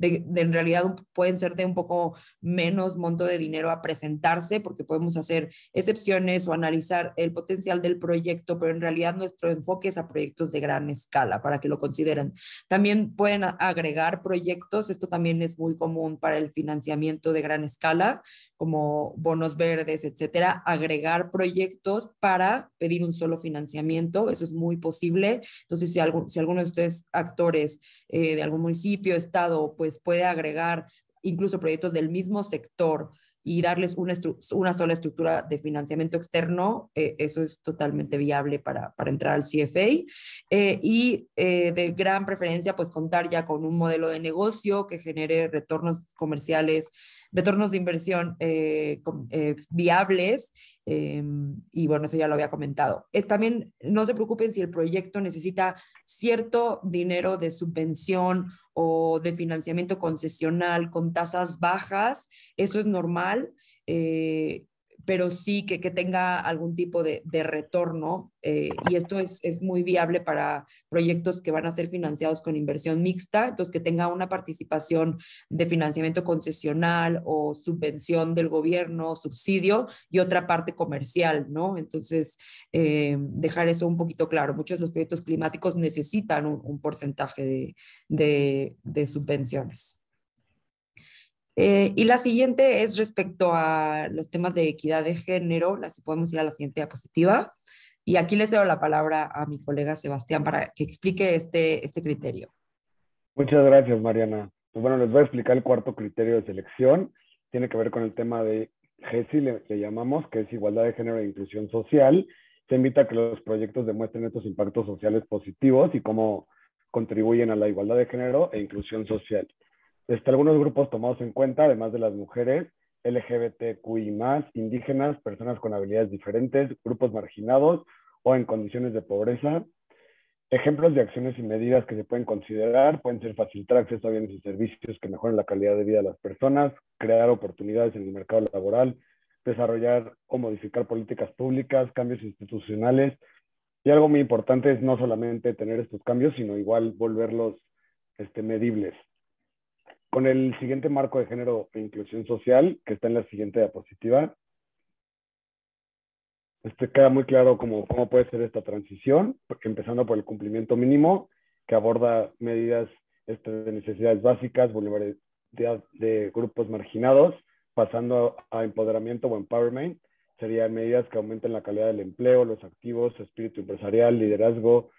en realidad pueden ser de un poco menos monto de dinero a presentarse, porque podemos hacer excepciones o analizar el potencial del proyecto, pero en realidad nuestro enfoque es a proyectos de gran escala, para que lo consideren. También pueden agregar proyectos, esto también es muy común para el financiamiento de gran escala, como bonos verdes, etcétera, agregar proyectos para pedir un solo financiamiento. Eso es muy posible. Entonces, si alguno de ustedes, actores de algún municipio, estado, pues puede agregar incluso proyectos del mismo sector y darles una sola estructura de financiamiento externo, eso es totalmente viable para entrar al CFA. De gran preferencia, pues contar ya con un modelo de negocio que genere retornos comerciales, retornos de inversión viables, y bueno, eso ya lo había comentado. También no se preocupen si el proyecto necesita cierto dinero de subvención o de financiamiento concesional con tasas bajas, eso es normal, pero sí que tenga algún tipo de retorno, y esto es muy viable para proyectos que van a ser financiados con inversión mixta, entonces que tenga una participación de financiamiento concesional o subvención del gobierno, subsidio, y otra parte comercial, ¿no? Entonces, dejar eso un poquito claro. Muchos de los proyectos climáticos necesitan un porcentaje de subvenciones. Y la siguiente es respecto a los temas de equidad de género. Si podemos ir a la siguiente diapositiva. Y aquí les doy la palabra a mi colega Sebastián para que explique este criterio. Muchas gracias, Mariana. Pues bueno, les voy a explicar el cuarto criterio de selección. Tiene que ver con el tema de GESI, le llamamos, que es igualdad de género e inclusión social. Se invita a que los proyectos demuestren estos impactos sociales positivos y cómo contribuyen a la igualdad de género e inclusión social. Algunos grupos tomados en cuenta, además de las mujeres, LGBTQI+, indígenas, personas con habilidades diferentes, grupos marginados o en condiciones de pobreza. Ejemplos de acciones y medidas que se pueden considerar pueden ser facilitar acceso a bienes y servicios que mejoren la calidad de vida de las personas, crear oportunidades en el mercado laboral, desarrollar o modificar políticas públicas, cambios institucionales. Y algo muy importante es no solamente tener estos cambios, sino igual volverlos medibles. Con el siguiente marco de género e inclusión social, que está en la siguiente diapositiva, queda muy claro cómo puede ser esta transición, empezando por el cumplimiento mínimo, que aborda medidas de necesidades básicas, vulnerabilidad de grupos marginados, pasando a empoderamiento o empowerment, serían medidas que aumenten la calidad del empleo, los activos, espíritu empresarial, liderazgo,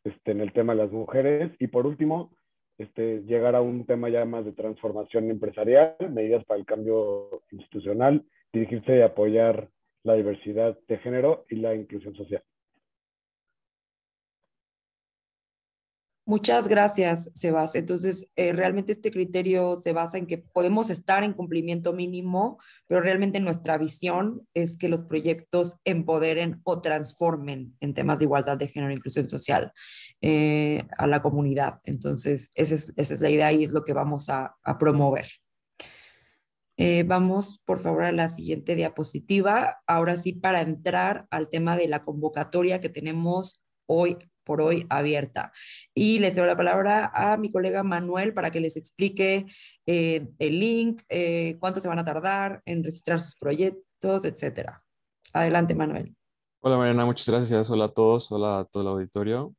en el tema de las mujeres. Y por último, llegar a un tema ya más de transformación empresarial, medidas para el cambio institucional, dirigirse y apoyar la diversidad de género y la inclusión social. Muchas gracias, Sebas. Entonces, realmente este criterio se basa en que podemos estar en cumplimiento mínimo, pero realmente nuestra visión es que los proyectos empoderen o transformen en temas de igualdad de género e inclusión social a la comunidad. Entonces, esa es la idea y es lo que vamos a promover. Vamos, por favor, a la siguiente diapositiva. Ahora sí, para entrar al tema de la convocatoria que tenemos hoy por hoy abierta. Y les doy la palabra a mi colega Manuel para que les explique el link, cuánto se van a tardar en registrar sus proyectos, etcétera. Adelante, Manuel. Hola Mariana, muchas gracias. Hola a todos, hola a todo el auditorio.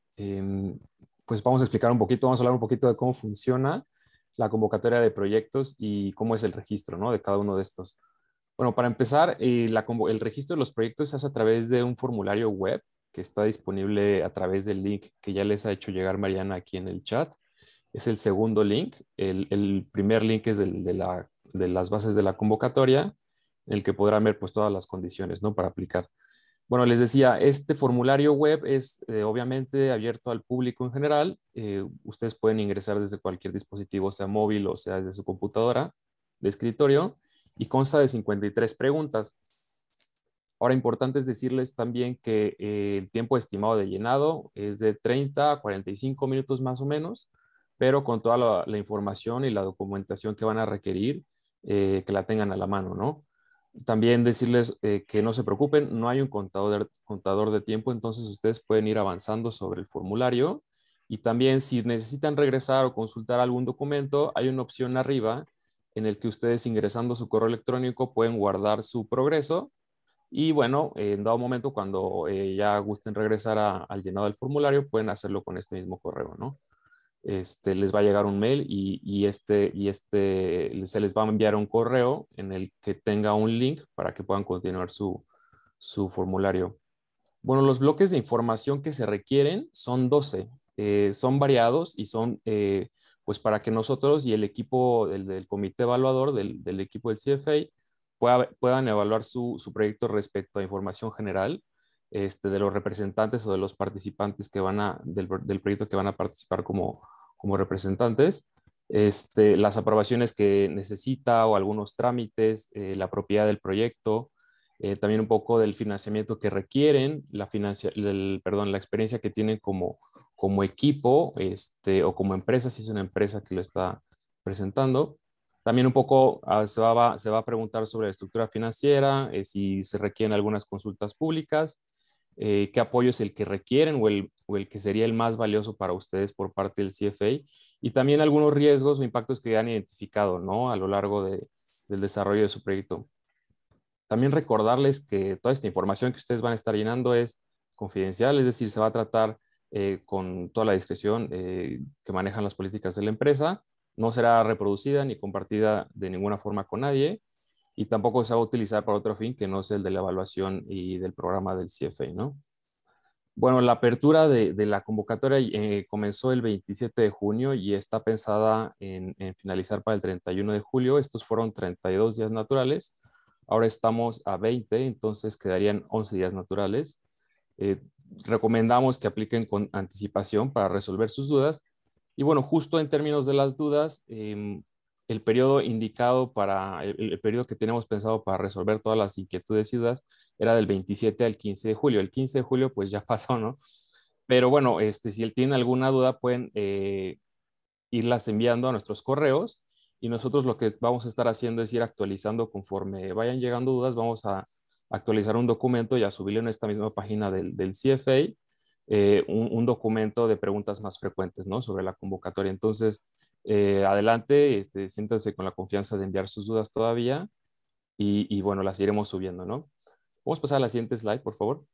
Pues vamos a explicar un poquito, vamos a hablar un poquito de cómo funciona la convocatoria de proyectos y cómo es el registro, ¿no?, de cada uno de estos. Bueno, para empezar, el registro de los proyectos se hace a través de un formulario web que está disponible a través del link que ya les ha hecho llegar Mariana aquí en el chat. Es el segundo link. El primer link es de las bases de la convocatoria, en el que podrán ver pues todas las condiciones, ¿no?, para aplicar. Bueno, les decía, este formulario web es obviamente abierto al público en general. Ustedes pueden ingresar desde cualquier dispositivo, sea móvil o sea desde su computadora de escritorio, y consta de 53 preguntas. Ahora, importante es decirles también que el tiempo estimado de llenado es de 30 a 45 minutos más o menos, pero con toda la información y la documentación que van a requerir, que la tengan a la mano, ¿no? También decirles que no se preocupen, no hay un contador de tiempo, entonces ustedes pueden ir avanzando sobre el formulario. Y también si necesitan regresar o consultar algún documento, hay una opción arriba en el que ustedes, ingresando su correo electrónico, pueden guardar su progreso. Y bueno, en dado momento, cuando ya gusten regresar al llenado del formulario, pueden hacerlo con este mismo correo, ¿no? Les va a llegar un mail y se les va a enviar un correo en el que tenga un link para que puedan continuar su formulario. Bueno, los bloques de información que se requieren son 12. Son variados y son pues para que nosotros y el equipo del comité evaluador del equipo del CFA puedan evaluar su proyecto respecto a información general de los representantes o de los participantes del proyecto que van a participar como representantes, las aprobaciones que necesita o algunos trámites, la propiedad del proyecto, también un poco del financiamiento que requieren, la experiencia que tienen como equipo o como empresa, si es una empresa que lo está presentando. También un poco se va a preguntar sobre la estructura financiera, si se requieren algunas consultas públicas, qué apoyo es el que requieren o el que sería el más valioso para ustedes por parte del CFA, y también algunos riesgos o impactos que han identificado, ¿no?, a lo largo del desarrollo de su proyecto. También recordarles que toda esta información que ustedes van a estar llenando es confidencial, es decir, se va a tratar con toda la discreción que manejan las políticas de la empresa. No será reproducida ni compartida de ninguna forma con nadie, y tampoco se va a utilizar para otro fin que no es el de la evaluación y del programa del CFA, ¿no? Bueno, la apertura de la convocatoria comenzó el 27 de junio y está pensada en finalizar para el 31 de julio. Estos fueron 32 días naturales. Ahora estamos a 20, entonces quedarían 11 días naturales. Recomendamos que apliquen con anticipación para resolver sus dudas. Y bueno, justo en términos de las dudas, el periodo indicado el periodo que tenemos pensado para resolver todas las inquietudes y dudas era del 27 al 15 de julio. El 15 de julio pues ya pasó, ¿no? Pero bueno, si tienen alguna duda pueden irlas enviando a nuestros correos, y nosotros lo que vamos a estar haciendo es ir actualizando conforme vayan llegando dudas. Vamos a actualizar un documento y a subirlo en esta misma página del CFA, un documento de preguntas más frecuentes, ¿no?, sobre la convocatoria. Entonces, adelante, siéntanse con la confianza de enviar sus dudas todavía y bueno, las iremos subiendo, ¿no? Vamos a pasar a la siguiente slide, por favor.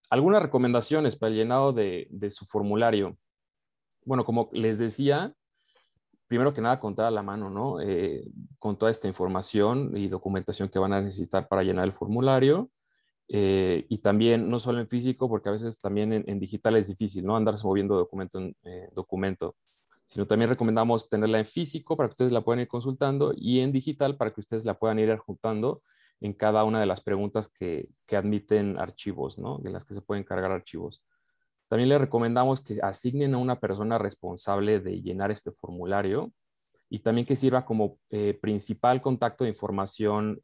Algunas recomendaciones para el llenado de su formulario. Bueno, como les decía, primero que nada contar a la mano, ¿no? Con toda esta información y documentación que van a necesitar para llenar el formulario. Y también, no solo en físico, porque a veces también en digital es difícil, ¿no? Andarse moviendo documento en documento, sino también recomendamos tenerla en físico para que ustedes la puedan ir consultando y en digital para que ustedes la puedan ir adjuntando en cada una de las preguntas que admiten archivos, ¿no? De las que se pueden cargar archivos. También les recomendamos que asignen a una persona responsable de llenar este formulario y también que sirva como principal contacto de información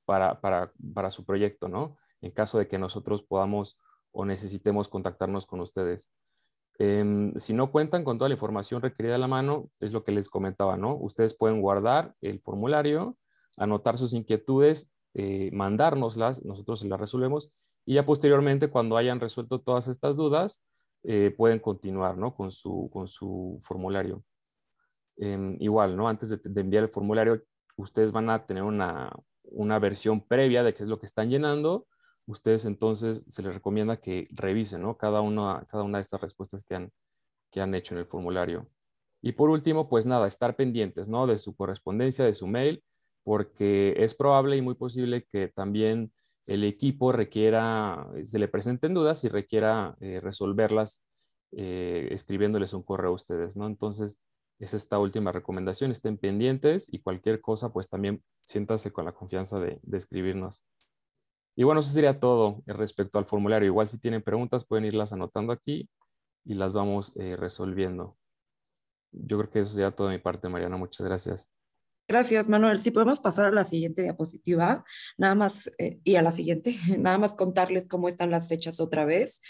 para su proyecto, ¿no? En caso de que nosotros podamos o necesitemos contactarnos con ustedes. Si no cuentan con toda la información requerida a la mano, es lo que les comentaba, ¿no? Ustedes pueden guardar el formulario, anotar sus inquietudes, mandárnoslas, nosotros se las resolvemos y ya posteriormente, cuando hayan resuelto todas estas dudas, pueden continuar, ¿no? Con su formulario. Igual, ¿no? Antes de enviar el formulario, ustedes van a tener una versión previa de qué es lo que están llenando. Ustedes entonces se les recomienda que revisen, ¿no? Cada una de estas respuestas que han hecho en el formulario. Y por último, pues nada, estar pendientes, ¿no? De su correspondencia, de su mail, porque es probable y muy posible que también el equipo se le presenten dudas y requiera resolverlas escribiéndoles un correo a ustedes, ¿no? Entonces, es esta última recomendación, estén pendientes y cualquier cosa, pues también siéntase con la confianza de escribirnos. Y bueno, eso sería todo respecto al formulario. Igual si tienen preguntas pueden irlas anotando aquí y las vamos resolviendo. Yo creo que eso sería todo de mi parte, Mariana. Muchas gracias. Gracias, Manuel. Si podemos pasar a la siguiente diapositiva, nada más, y a la siguiente, nada más contarles cómo están las fechas otra vez.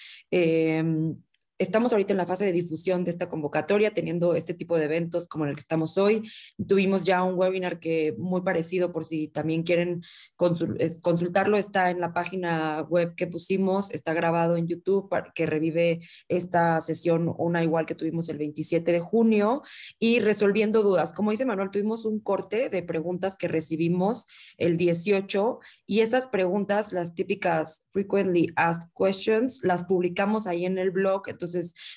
Estamos ahorita en la fase de difusión de esta convocatoria, teniendo este tipo de eventos como el que estamos hoy. Tuvimos ya un webinar que muy parecido, por si también quieren consultarlo, está en la página web que pusimos, está grabado en YouTube, que revive esta sesión, una igual que tuvimos el 27 de junio, y resolviendo dudas. Como dice Manuel, tuvimos un corte de preguntas que recibimos el 18 y esas preguntas, las típicas frequently asked questions, las publicamos ahí en el blog. Entonces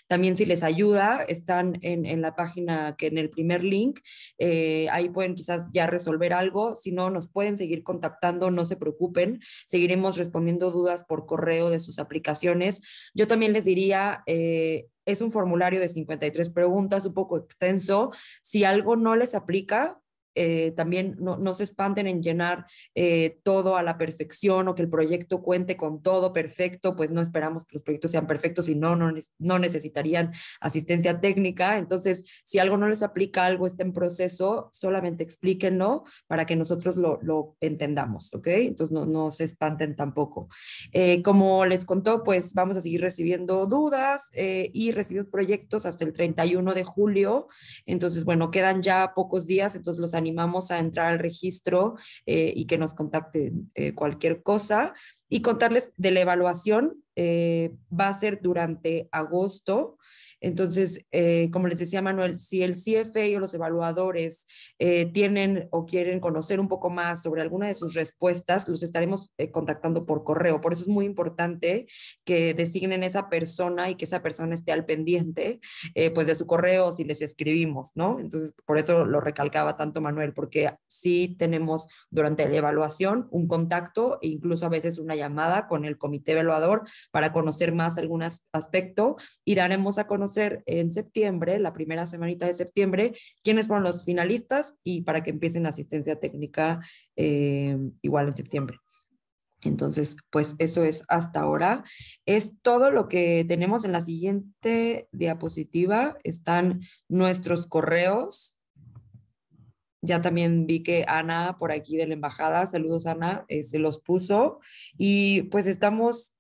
también si les ayuda, están en la página que en el primer link, ahí pueden quizás ya resolver algo. Si no, nos pueden seguir contactando, no se preocupen, seguiremos respondiendo dudas por correo de sus aplicaciones. Yo también les diría, es un formulario de 53 preguntas, un poco extenso. Si algo no les aplica, también no se espanten en llenar todo a la perfección o que el proyecto cuente con todo perfecto, pues no esperamos que los proyectos sean perfectos y no necesitarían asistencia técnica. Entonces, si algo no les aplica, algo está en proceso, solamente explíquenlo para que nosotros lo entendamos, ¿ok? Entonces, no se espanten tampoco. Como les contó, pues vamos a seguir recibiendo dudas y recibimos proyectos hasta el 31 de julio. Entonces, bueno, quedan ya pocos días, entonces los animamos a entrar al registro y que nos contacten cualquier cosa. Y contarles de la evaluación, va a ser durante agosto. Entonces, como les decía Manuel, si el CFA o los evaluadores tienen o quieren conocer un poco más sobre alguna de sus respuestas, los estaremos contactando por correo. Por eso es muy importante que designen esa persona y que esa persona esté al pendiente pues de su correo si les escribimos, ¿no? Entonces, por eso lo recalcaba tanto Manuel, porque sí tenemos durante la evaluación un contacto e incluso a veces una llamada con el comité evaluador para conocer más algún aspecto y daremos a conocer en septiembre, la primera semanita de septiembre, quiénes fueron los finalistas y para que empiecen asistencia técnica igual en septiembre. Entonces, pues eso es hasta ahora. Es todo lo que tenemos. En la siguiente diapositiva están nuestros correos. Ya también vi que Ana por aquí de la embajada, saludos Ana, se los puso y pues estamos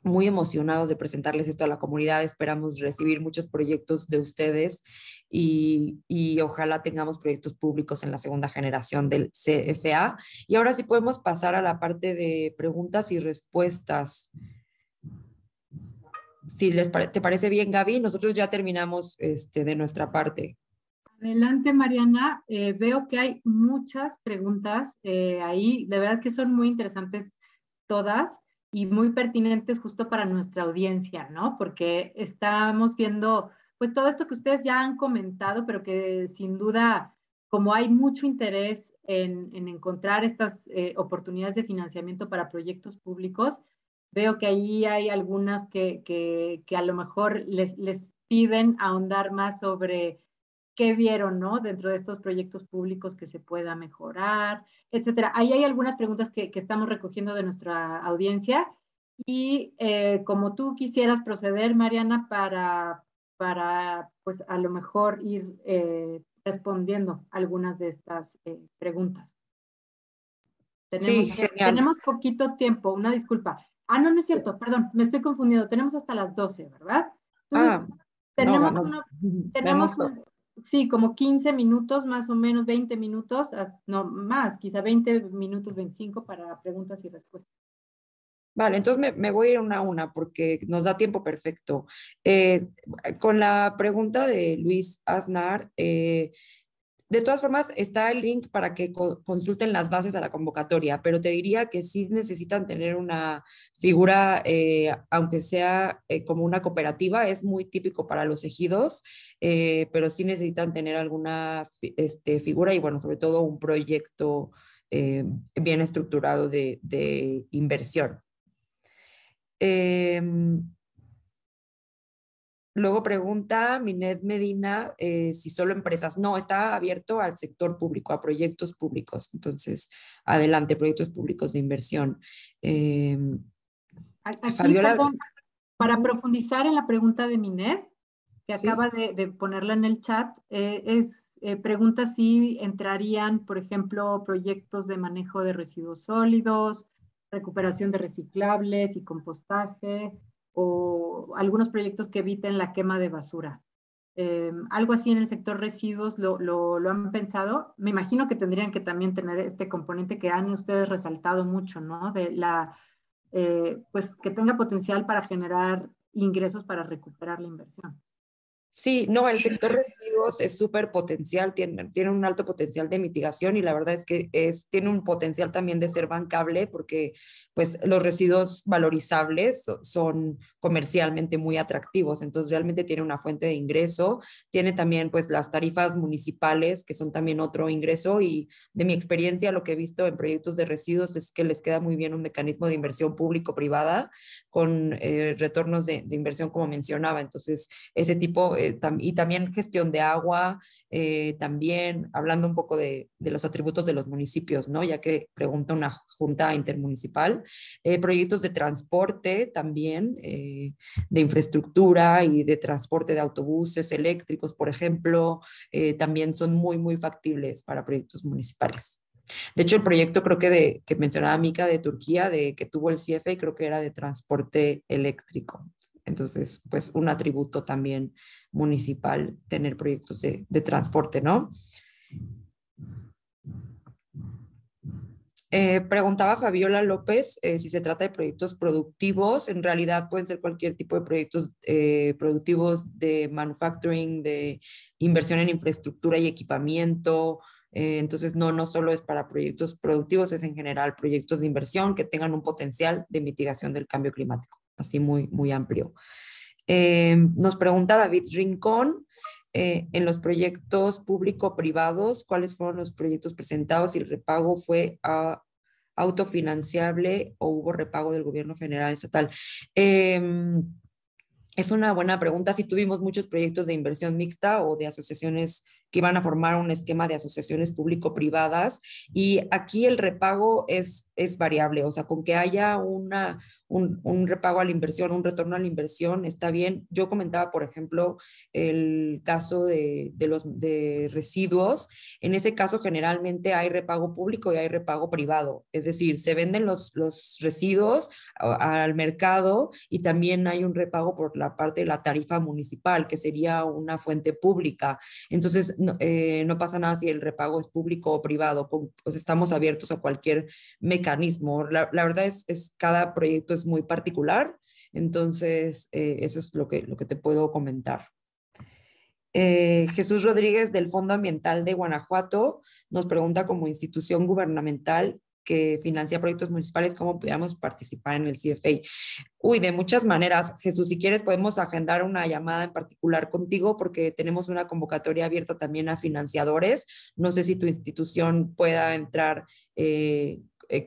muy emocionados de presentarles esto a la comunidad. Esperamos recibir muchos proyectos de ustedes y ojalá tengamos proyectos públicos en la segunda generación del CFA. Y ahora sí podemos pasar a la parte de preguntas y respuestas. Si te parece bien, Gaby, nosotros ya terminamos de nuestra parte. Adelante, Mariana. Veo que hay muchas preguntas ahí. De verdad que son muy interesantes todas y muy pertinentes justo para nuestra audiencia, ¿no? Porque estamos viendo pues todo esto que ustedes ya han comentado, pero que sin duda, como hay mucho interés en encontrar estas oportunidades de financiamiento para proyectos públicos, veo que ahí hay algunas que a lo mejor les piden ahondar más sobre qué vieron, ¿no? Dentro de estos proyectos públicos que se pueda mejorar, etcétera. Ahí hay algunas preguntas que estamos recogiendo de nuestra audiencia y como tú quisieras proceder, Mariana, para pues a lo mejor ir respondiendo algunas de estas preguntas. Sí, genial. Tenemos poquito tiempo, una disculpa. Ah, no, no es cierto, perdón, me estoy confundiendo. Tenemos hasta las 12, ¿verdad? Entonces, tenemos sí, como 15 minutos, más o menos 20 minutos, no más, quizá 20 minutos, 25 para preguntas y respuestas. Vale, entonces me voy a ir una a una porque nos da tiempo perfecto. Con la pregunta de Luis Aznar, de todas formas, está el link para que consulten las bases a la convocatoria, pero te diría que sí necesitan tener una figura, aunque sea como una cooperativa, es muy típico para los ejidos, pero sí necesitan tener alguna figura y, bueno, sobre todo un proyecto bien estructurado de inversión. Luego pregunta Minet Medina si solo empresas. No, está abierto al sector público, a proyectos públicos. Entonces, adelante, proyectos públicos de inversión. Aquí, Fabiola, perdón, para profundizar en la pregunta de Minet, que ¿sí? acaba de ponerla en el chat, pregunta si entrarían, por ejemplo, proyectos de manejo de residuos sólidos, recuperación de reciclables y compostaje, o algunos proyectos que eviten la quema de basura. Algo así en el sector residuos lo han pensado. Me imagino que tendrían que también tener este componente que han ustedes resaltado mucho, ¿no? De pues que tenga potencial para generar ingresos para recuperar la inversión. Sí, no, el sector residuos es súper potencial, tiene un alto potencial de mitigación y la verdad es que tiene un potencial también de ser bancable porque pues los residuos valorizables son comercialmente muy atractivos, entonces realmente tiene una fuente de ingreso, tiene también pues las tarifas municipales que son también otro ingreso y de mi experiencia lo que he visto en proyectos de residuos es que les queda muy bien un mecanismo de inversión público-privada con retornos de inversión como mencionaba, entonces ese tipo y también gestión de agua, también hablando un poco de los atributos de los municipios, ¿no? Ya que pregunta una junta intermunicipal, proyectos de transporte también, de infraestructura y de transporte de autobuses eléctricos, por ejemplo, también son muy, muy factibles para proyectos municipales. De hecho, el proyecto creo que mencionaba Mica de Turquía, que tuvo el CFE, creo que era de transporte eléctrico. Entonces, pues un atributo también municipal tener proyectos de transporte, ¿no? Preguntaba Fabiola López si se trata de proyectos productivos. En realidad pueden ser cualquier tipo de proyectos productivos de manufacturing, de inversión en infraestructura y equipamiento. Entonces, no solo es para proyectos productivos, es en general proyectos de inversión que tengan un potencial de mitigación del cambio climático, así muy, muy amplio. Nos pregunta David Rincón, en los proyectos público-privados, ¿cuáles fueron los proyectos presentados y el repago fue autofinanciable o hubo repago del gobierno federal estatal? Es una buena pregunta. Si tuvimos muchos proyectos de inversión mixta o de asociaciones que iban a formar un esquema de asociaciones público-privadas y aquí el repago es variable, o sea, con que haya un repago a la inversión, un retorno a la inversión, está bien. Yo comentaba, por ejemplo, el caso de residuos. En ese caso, generalmente hay repago público y hay repago privado, es decir, se venden los residuos al mercado y también hay un repago por la parte de la tarifa municipal, que sería una fuente pública. Entonces, no pasa nada si el repago es público o privado, pues estamos abiertos a cualquier mecanismo. La verdad es cada proyecto es muy particular, entonces eso es lo que te puedo comentar. Jesús Rodríguez del Fondo Ambiental de Guanajuato nos pregunta como institución gubernamental que financia proyectos municipales, cómo pudiéramos participar en el CFA. Uy, de muchas maneras. Jesús, si quieres podemos agendar una llamada en particular contigo porque tenemos una convocatoria abierta también a financiadores. No sé si tu institución pueda entrar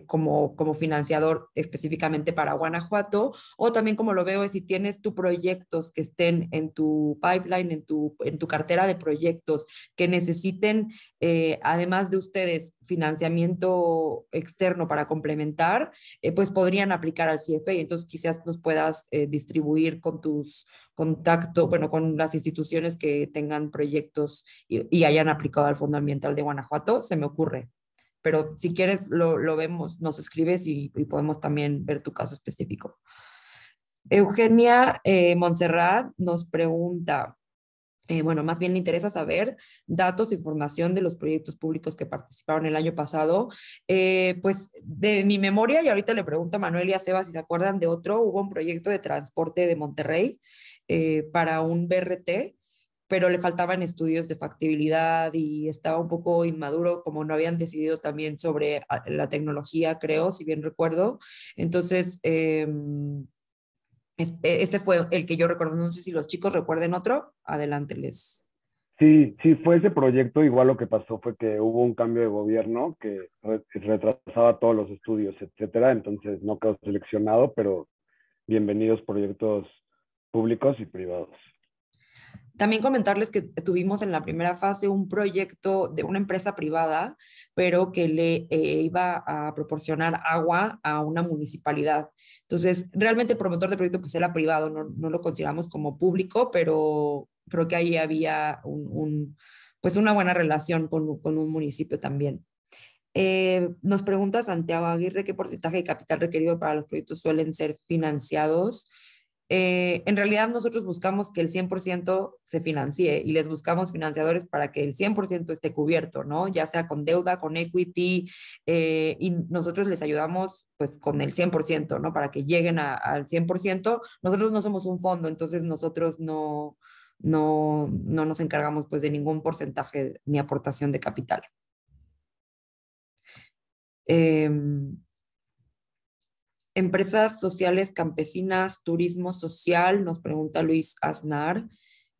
como financiador específicamente para Guanajuato, o también como lo veo es si tienes tú proyectos que estén en tu pipeline, en tu cartera de proyectos que necesiten, además de ustedes, financiamiento externo para complementar, pues podrían aplicar al CFA. Entonces quizás nos puedas distribuir con tus contactos, bueno, con las instituciones que tengan proyectos y hayan aplicado al Fondo Ambiental de Guanajuato, se me ocurre. Pero si quieres lo vemos, nos escribes y podemos también ver tu caso específico. Eugenia Montserrat nos pregunta, bueno, más bien le interesa saber datos, información de los proyectos públicos que participaron el año pasado. Pues de mi memoria, y ahorita le pregunto a Manuel y a Seba si se acuerdan de otro, hubo un proyecto de transporte de Monterrey para un BRT, pero le faltaban estudios de factibilidad y estaba un poco inmaduro, como no habían decidido también sobre la tecnología, creo, si bien recuerdo. Entonces, ese fue el que yo recuerdo. No sé si los chicos recuerden otro. Adelante, les. Sí, sí, fue ese proyecto. Igual lo que pasó fue que hubo un cambio de gobierno que retrasaba todos los estudios, etcétera. Entonces no quedó seleccionado, pero bienvenidos proyectos públicos y privados. También comentarles que tuvimos en la primera fase un proyecto de una empresa privada, pero que le iba a proporcionar agua a una municipalidad. Entonces, realmente el promotor del proyecto pues era privado, no lo consideramos como público, pero creo que ahí había pues una buena relación con un municipio también. Nos pregunta Santiago Aguirre qué porcentaje de capital requerido para los proyectos suelen ser financiados. En realidad nosotros buscamos que el 100% se financie y les buscamos financiadores para que el 100% esté cubierto, ¿no? Ya sea con deuda, con equity, y nosotros les ayudamos pues con el 100%, ¿no? Para que lleguen al 100%. Nosotros no somos un fondo, entonces nosotros no nos encargamos pues de ningún porcentaje ni aportación de capital. Empresas sociales campesinas, turismo social, nos pregunta Luis Aznar.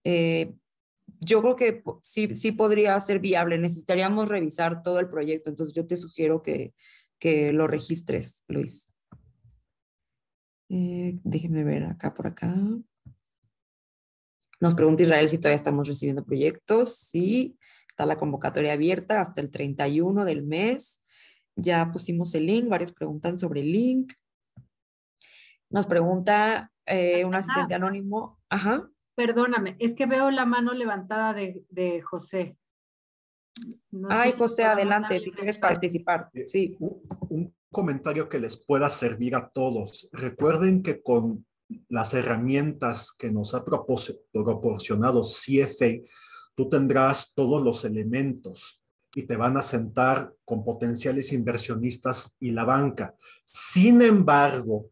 Yo creo que sí podría ser viable. Necesitaríamos revisar todo el proyecto, entonces yo te sugiero que lo registres, Luis. Déjenme ver acá por acá. Nos pregunta Israel si todavía estamos recibiendo proyectos. Sí, está la convocatoria abierta hasta el 31 del mes. Ya pusimos el link, varios preguntan sobre el link. Nos pregunta un asistente anónimo. Ajá. Perdóname, es que veo la mano levantada de José. No sé José, adelante, si quieres participar. Sí. Un comentario que les pueda servir a todos. Recuerden que con las herramientas que nos ha proporcionado CFA, tú tendrás todos los elementos y te van a sentar con potenciales inversionistas y la banca. Sin embargo,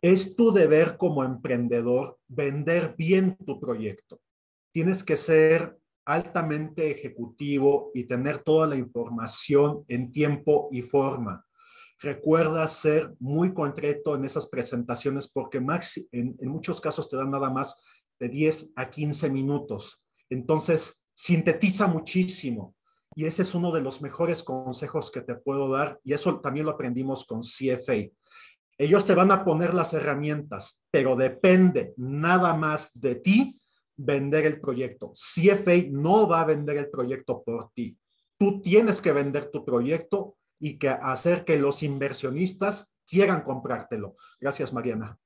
es tu deber como emprendedor vender bien tu proyecto. Tienes que ser altamente ejecutivo y tener toda la información en tiempo y forma. Recuerda ser muy concreto en esas presentaciones porque en muchos casos te dan nada más de 10 a 15 minutos. Entonces, sintetiza muchísimo. Y ese es uno de los mejores consejos que te puedo dar. Y eso también lo aprendimos con CFA. Ellos te van a poner las herramientas, pero depende nada más de ti vender el proyecto. CFA no va a vender el proyecto por ti. Tú tienes que vender tu proyecto y hacer que los inversionistas quieran comprártelo. Gracias, Mariana.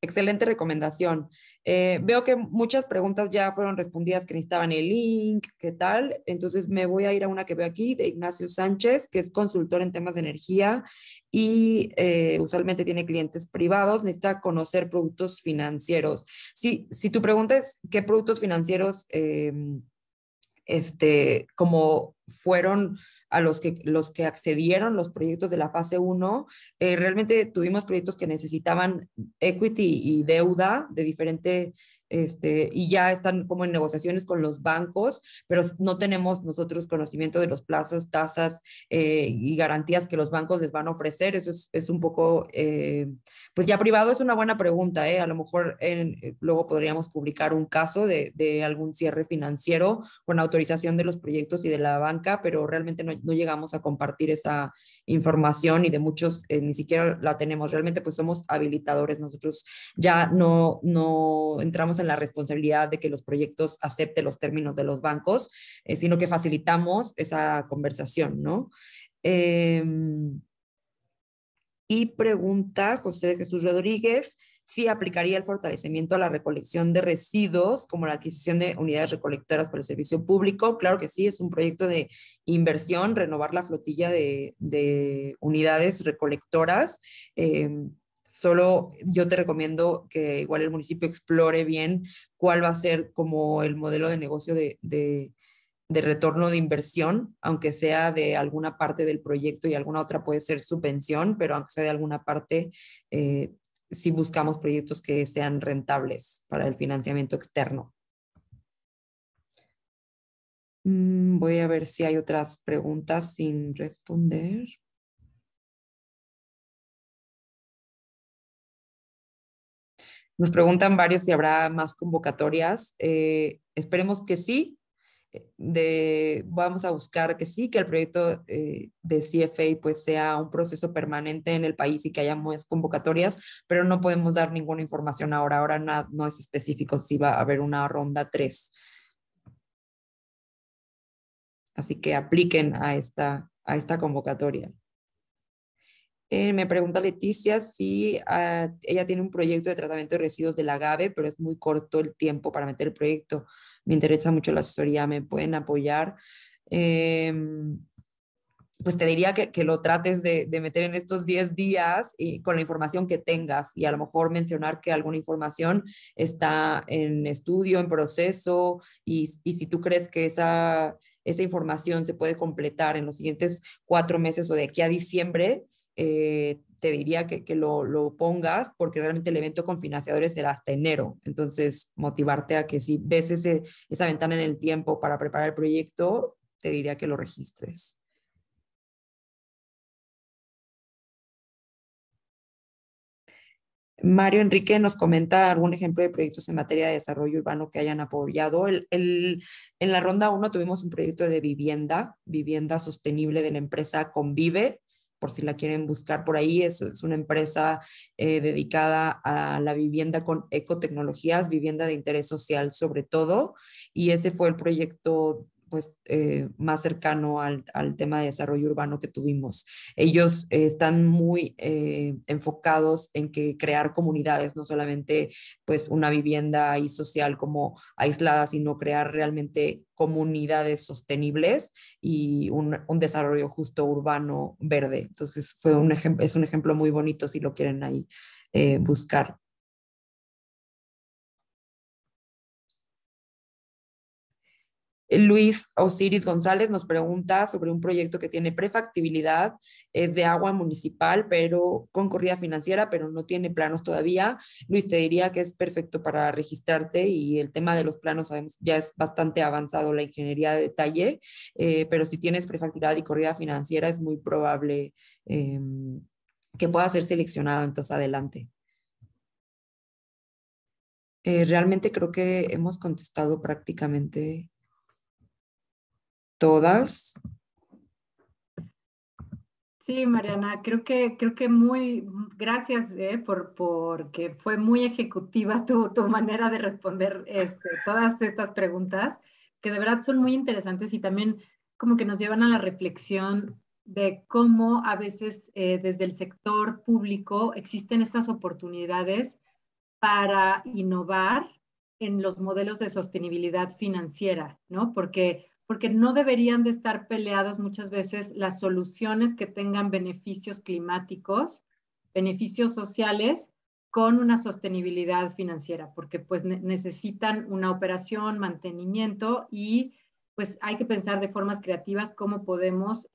Excelente recomendación. Veo que muchas preguntas ya fueron respondidas, que necesitaban el link, ¿qué tal? Entonces me voy a ir a una que veo aquí de Ignacio Sánchez, que es consultor en temas de energía y usualmente tiene clientes privados, necesita conocer productos financieros. Si tu pregunta es qué productos financieros como fueron a los que accedieron los proyectos de la fase 1, realmente tuvimos proyectos que necesitaban equity y deuda de diferente y ya están como en negociaciones con los bancos, pero no tenemos nosotros conocimiento de los plazos, tasas y garantías que los bancos les van a ofrecer. Eso es un poco, pues ya privado. Es una buena pregunta, a lo mejor luego podríamos publicar un caso de algún cierre financiero con autorización de los proyectos y de la banca, pero realmente no llegamos a compartir esa información y de muchos ni siquiera la tenemos. Realmente pues somos habilitadores, nosotros ya no entramos en la responsabilidad de que los proyectos acepten los términos de los bancos, sino que facilitamos esa conversación, ¿no? Y pregunta José de Jesús Rodríguez si aplicaría el fortalecimiento a la recolección de residuos como la adquisición de unidades recolectoras para el servicio público. Claro que sí, es un proyecto de inversión, renovar la flotilla de unidades recolectoras. Solo yo te recomiendo que igual el municipio explore bien cuál va a ser como el modelo de negocio de retorno de inversión, aunque sea de alguna parte del proyecto y alguna otra puede ser subvención, pero aunque sea de alguna parte, sí buscamos proyectos que sean rentables para el financiamiento externo. Voy a ver si hay otras preguntas sin responder. Nos preguntan varios si habrá más convocatorias. Esperemos que sí. Vamos a buscar que sí, que el proyecto de CFA pues sea un proceso permanente en el país y que haya más convocatorias, pero no podemos dar ninguna información ahora. Ahora no es específico si va a haber una ronda 3. Así que apliquen a esta convocatoria. Me pregunta Leticia si ella tiene un proyecto de tratamiento de residuos del agave, pero es muy corto el tiempo para meter el proyecto. Me interesa mucho la asesoría, ¿me pueden apoyar? Pues te diría que lo trates de meter en estos 10 días y con la información que tengas, y a lo mejor mencionar que alguna información está en estudio, en proceso, y si tú crees que esa información se puede completar en los siguientes 4 meses o de aquí a diciembre, te diría que lo pongas, porque realmente el evento con financiadores será hasta enero. Entonces, motivarte a que si ves esa ventana en el tiempo para preparar el proyecto, te diría que lo registres. Mario Enrique nos comenta algún ejemplo de proyectos en materia de desarrollo urbano que hayan apoyado. En la ronda 1 tuvimos un proyecto de vivienda sostenible de la empresa Convive, por si la quieren buscar por ahí. Es una empresa dedicada a la vivienda con ecotecnologías, vivienda de interés social sobre todo, y ese fue el proyecto pues más cercano al tema de desarrollo urbano que tuvimos. Ellos están muy enfocados en que crear comunidades, no solamente pues una vivienda ahí social como aislada, sino crear realmente comunidades sostenibles y un desarrollo justo urbano verde. Entonces es un ejemplo muy bonito si lo quieren ahí buscar. Luis Osiris González nos pregunta sobre un proyecto que tiene prefactibilidad, es de agua municipal, pero con corrida financiera, pero no tiene planos todavía. Luis, te diría que es perfecto para registrarte, y el tema de los planos sabemos ya es bastante avanzado, la ingeniería de detalle, pero si tienes prefactibilidad y corrida financiera es muy probable que pueda ser seleccionado entonces adelante. Realmente creo que hemos contestado prácticamente todas. Sí, Mariana, creo que gracias porque fue muy ejecutiva tu manera de responder todas estas preguntas, que de verdad son muy interesantes y también como que nos llevan a la reflexión de cómo a veces desde el sector público existen estas oportunidades para innovar en los modelos de sostenibilidad financiera, ¿no? Porque no deberían de estar peleadas muchas veces las soluciones que tengan beneficios climáticos, beneficios sociales, con una sostenibilidad financiera, porque pues necesitan una operación, mantenimiento, y pues hay que pensar de formas creativas cómo podemos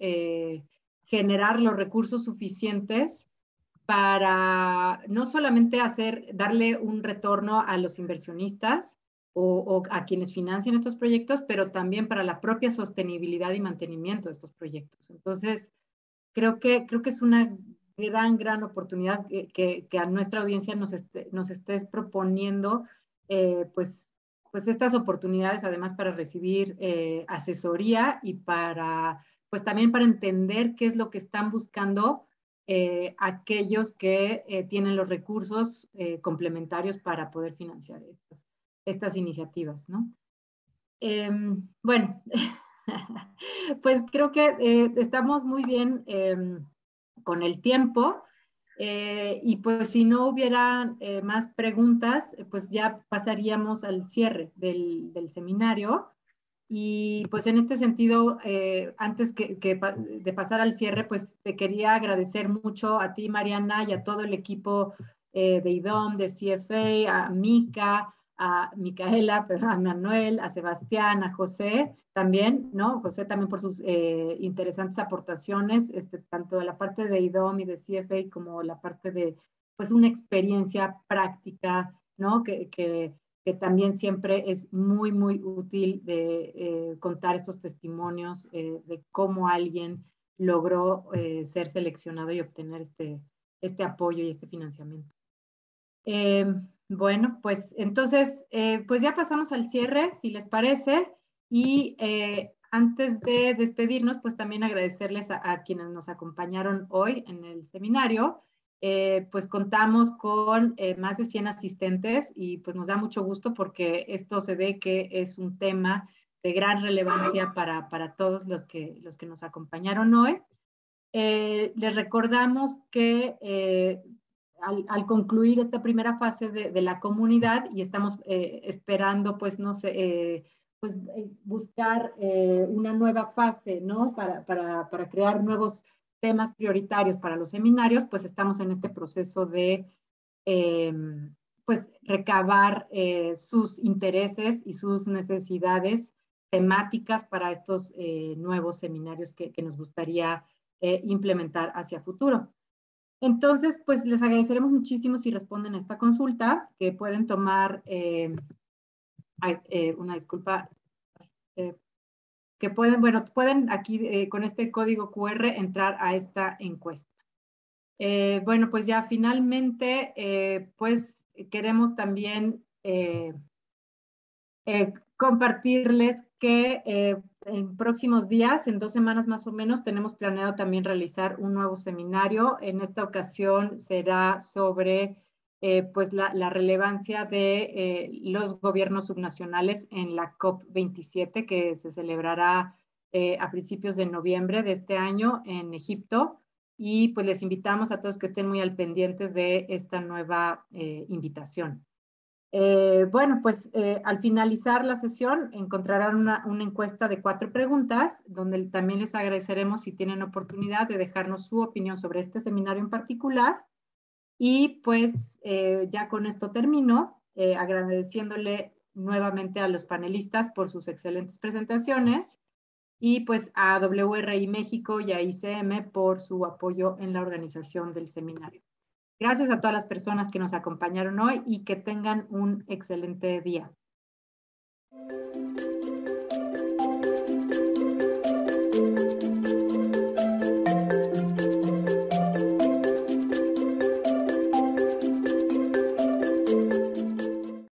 generar los recursos suficientes para no solamente darle un retorno a los inversionistas o a quienes financian estos proyectos, pero también para la propia sostenibilidad y mantenimiento de estos proyectos. Entonces, creo que es una gran oportunidad que a nuestra audiencia nos estés proponiendo, pues estas oportunidades, además para recibir asesoría y pues también para entender qué es lo que están buscando aquellos que tienen los recursos complementarios para poder financiar estas iniciativas, ¿no? Bueno, pues creo que estamos muy bien con el tiempo y pues si no hubiera más preguntas, pues ya pasaríamos al cierre del seminario. Y pues en este sentido, antes de pasar al cierre, pues te quería agradecer mucho a ti, Mariana, y a todo el equipo de IDOM, de CFA, a Mica, a Micaela, a Manuel, a Sebastián, a José también, ¿no? José también por sus interesantes aportaciones, tanto de la parte de IDOM y de CFA como la parte de, pues, una experiencia práctica, ¿no? Que también siempre es muy útil de contar estos testimonios de cómo alguien logró ser seleccionado y obtener este apoyo y este financiamiento. Bueno, pues entonces, pues ya pasamos al cierre, si les parece, y antes de despedirnos, pues también agradecerles a quienes nos acompañaron hoy en el seminario. Pues contamos con más de 100 asistentes y pues nos da mucho gusto porque esto se ve que es un tema de gran relevancia para todos los que nos acompañaron hoy. Les recordamos que al concluir esta primera fase de la comunidad y estamos esperando, pues, no sé, buscar una nueva fase, ¿no? Para crear nuevos temas prioritarios para los seminarios, pues estamos en este proceso de, pues, recabar sus intereses y sus necesidades temáticas para estos nuevos seminarios que nos gustaría implementar hacia futuro. Entonces, pues les agradeceremos muchísimo si responden a esta consulta, que pueden tomar, una disculpa, que pueden aquí con este código QR entrar a esta encuesta. Bueno, pues ya finalmente, pues queremos también compartirles que en próximos días, en 2 semanas más o menos, tenemos planeado también realizar un nuevo seminario. En esta ocasión será sobre pues la relevancia de los gobiernos subnacionales en la COP27, que se celebrará a principios de noviembre de este año en Egipto. Y pues les invitamos a todos que estén muy al pendientes de esta nueva invitación. Bueno, pues al finalizar la sesión encontrarán una encuesta de 4 preguntas, donde también les agradeceremos si tienen oportunidad de dejarnos su opinión sobre este seminario en particular. Y pues ya con esto termino, agradeciéndole nuevamente a los panelistas por sus excelentes presentaciones y pues a WRI México y a ICM por su apoyo en la organización del seminario. Gracias a todas las personas que nos acompañaron hoy y que tengan un excelente día.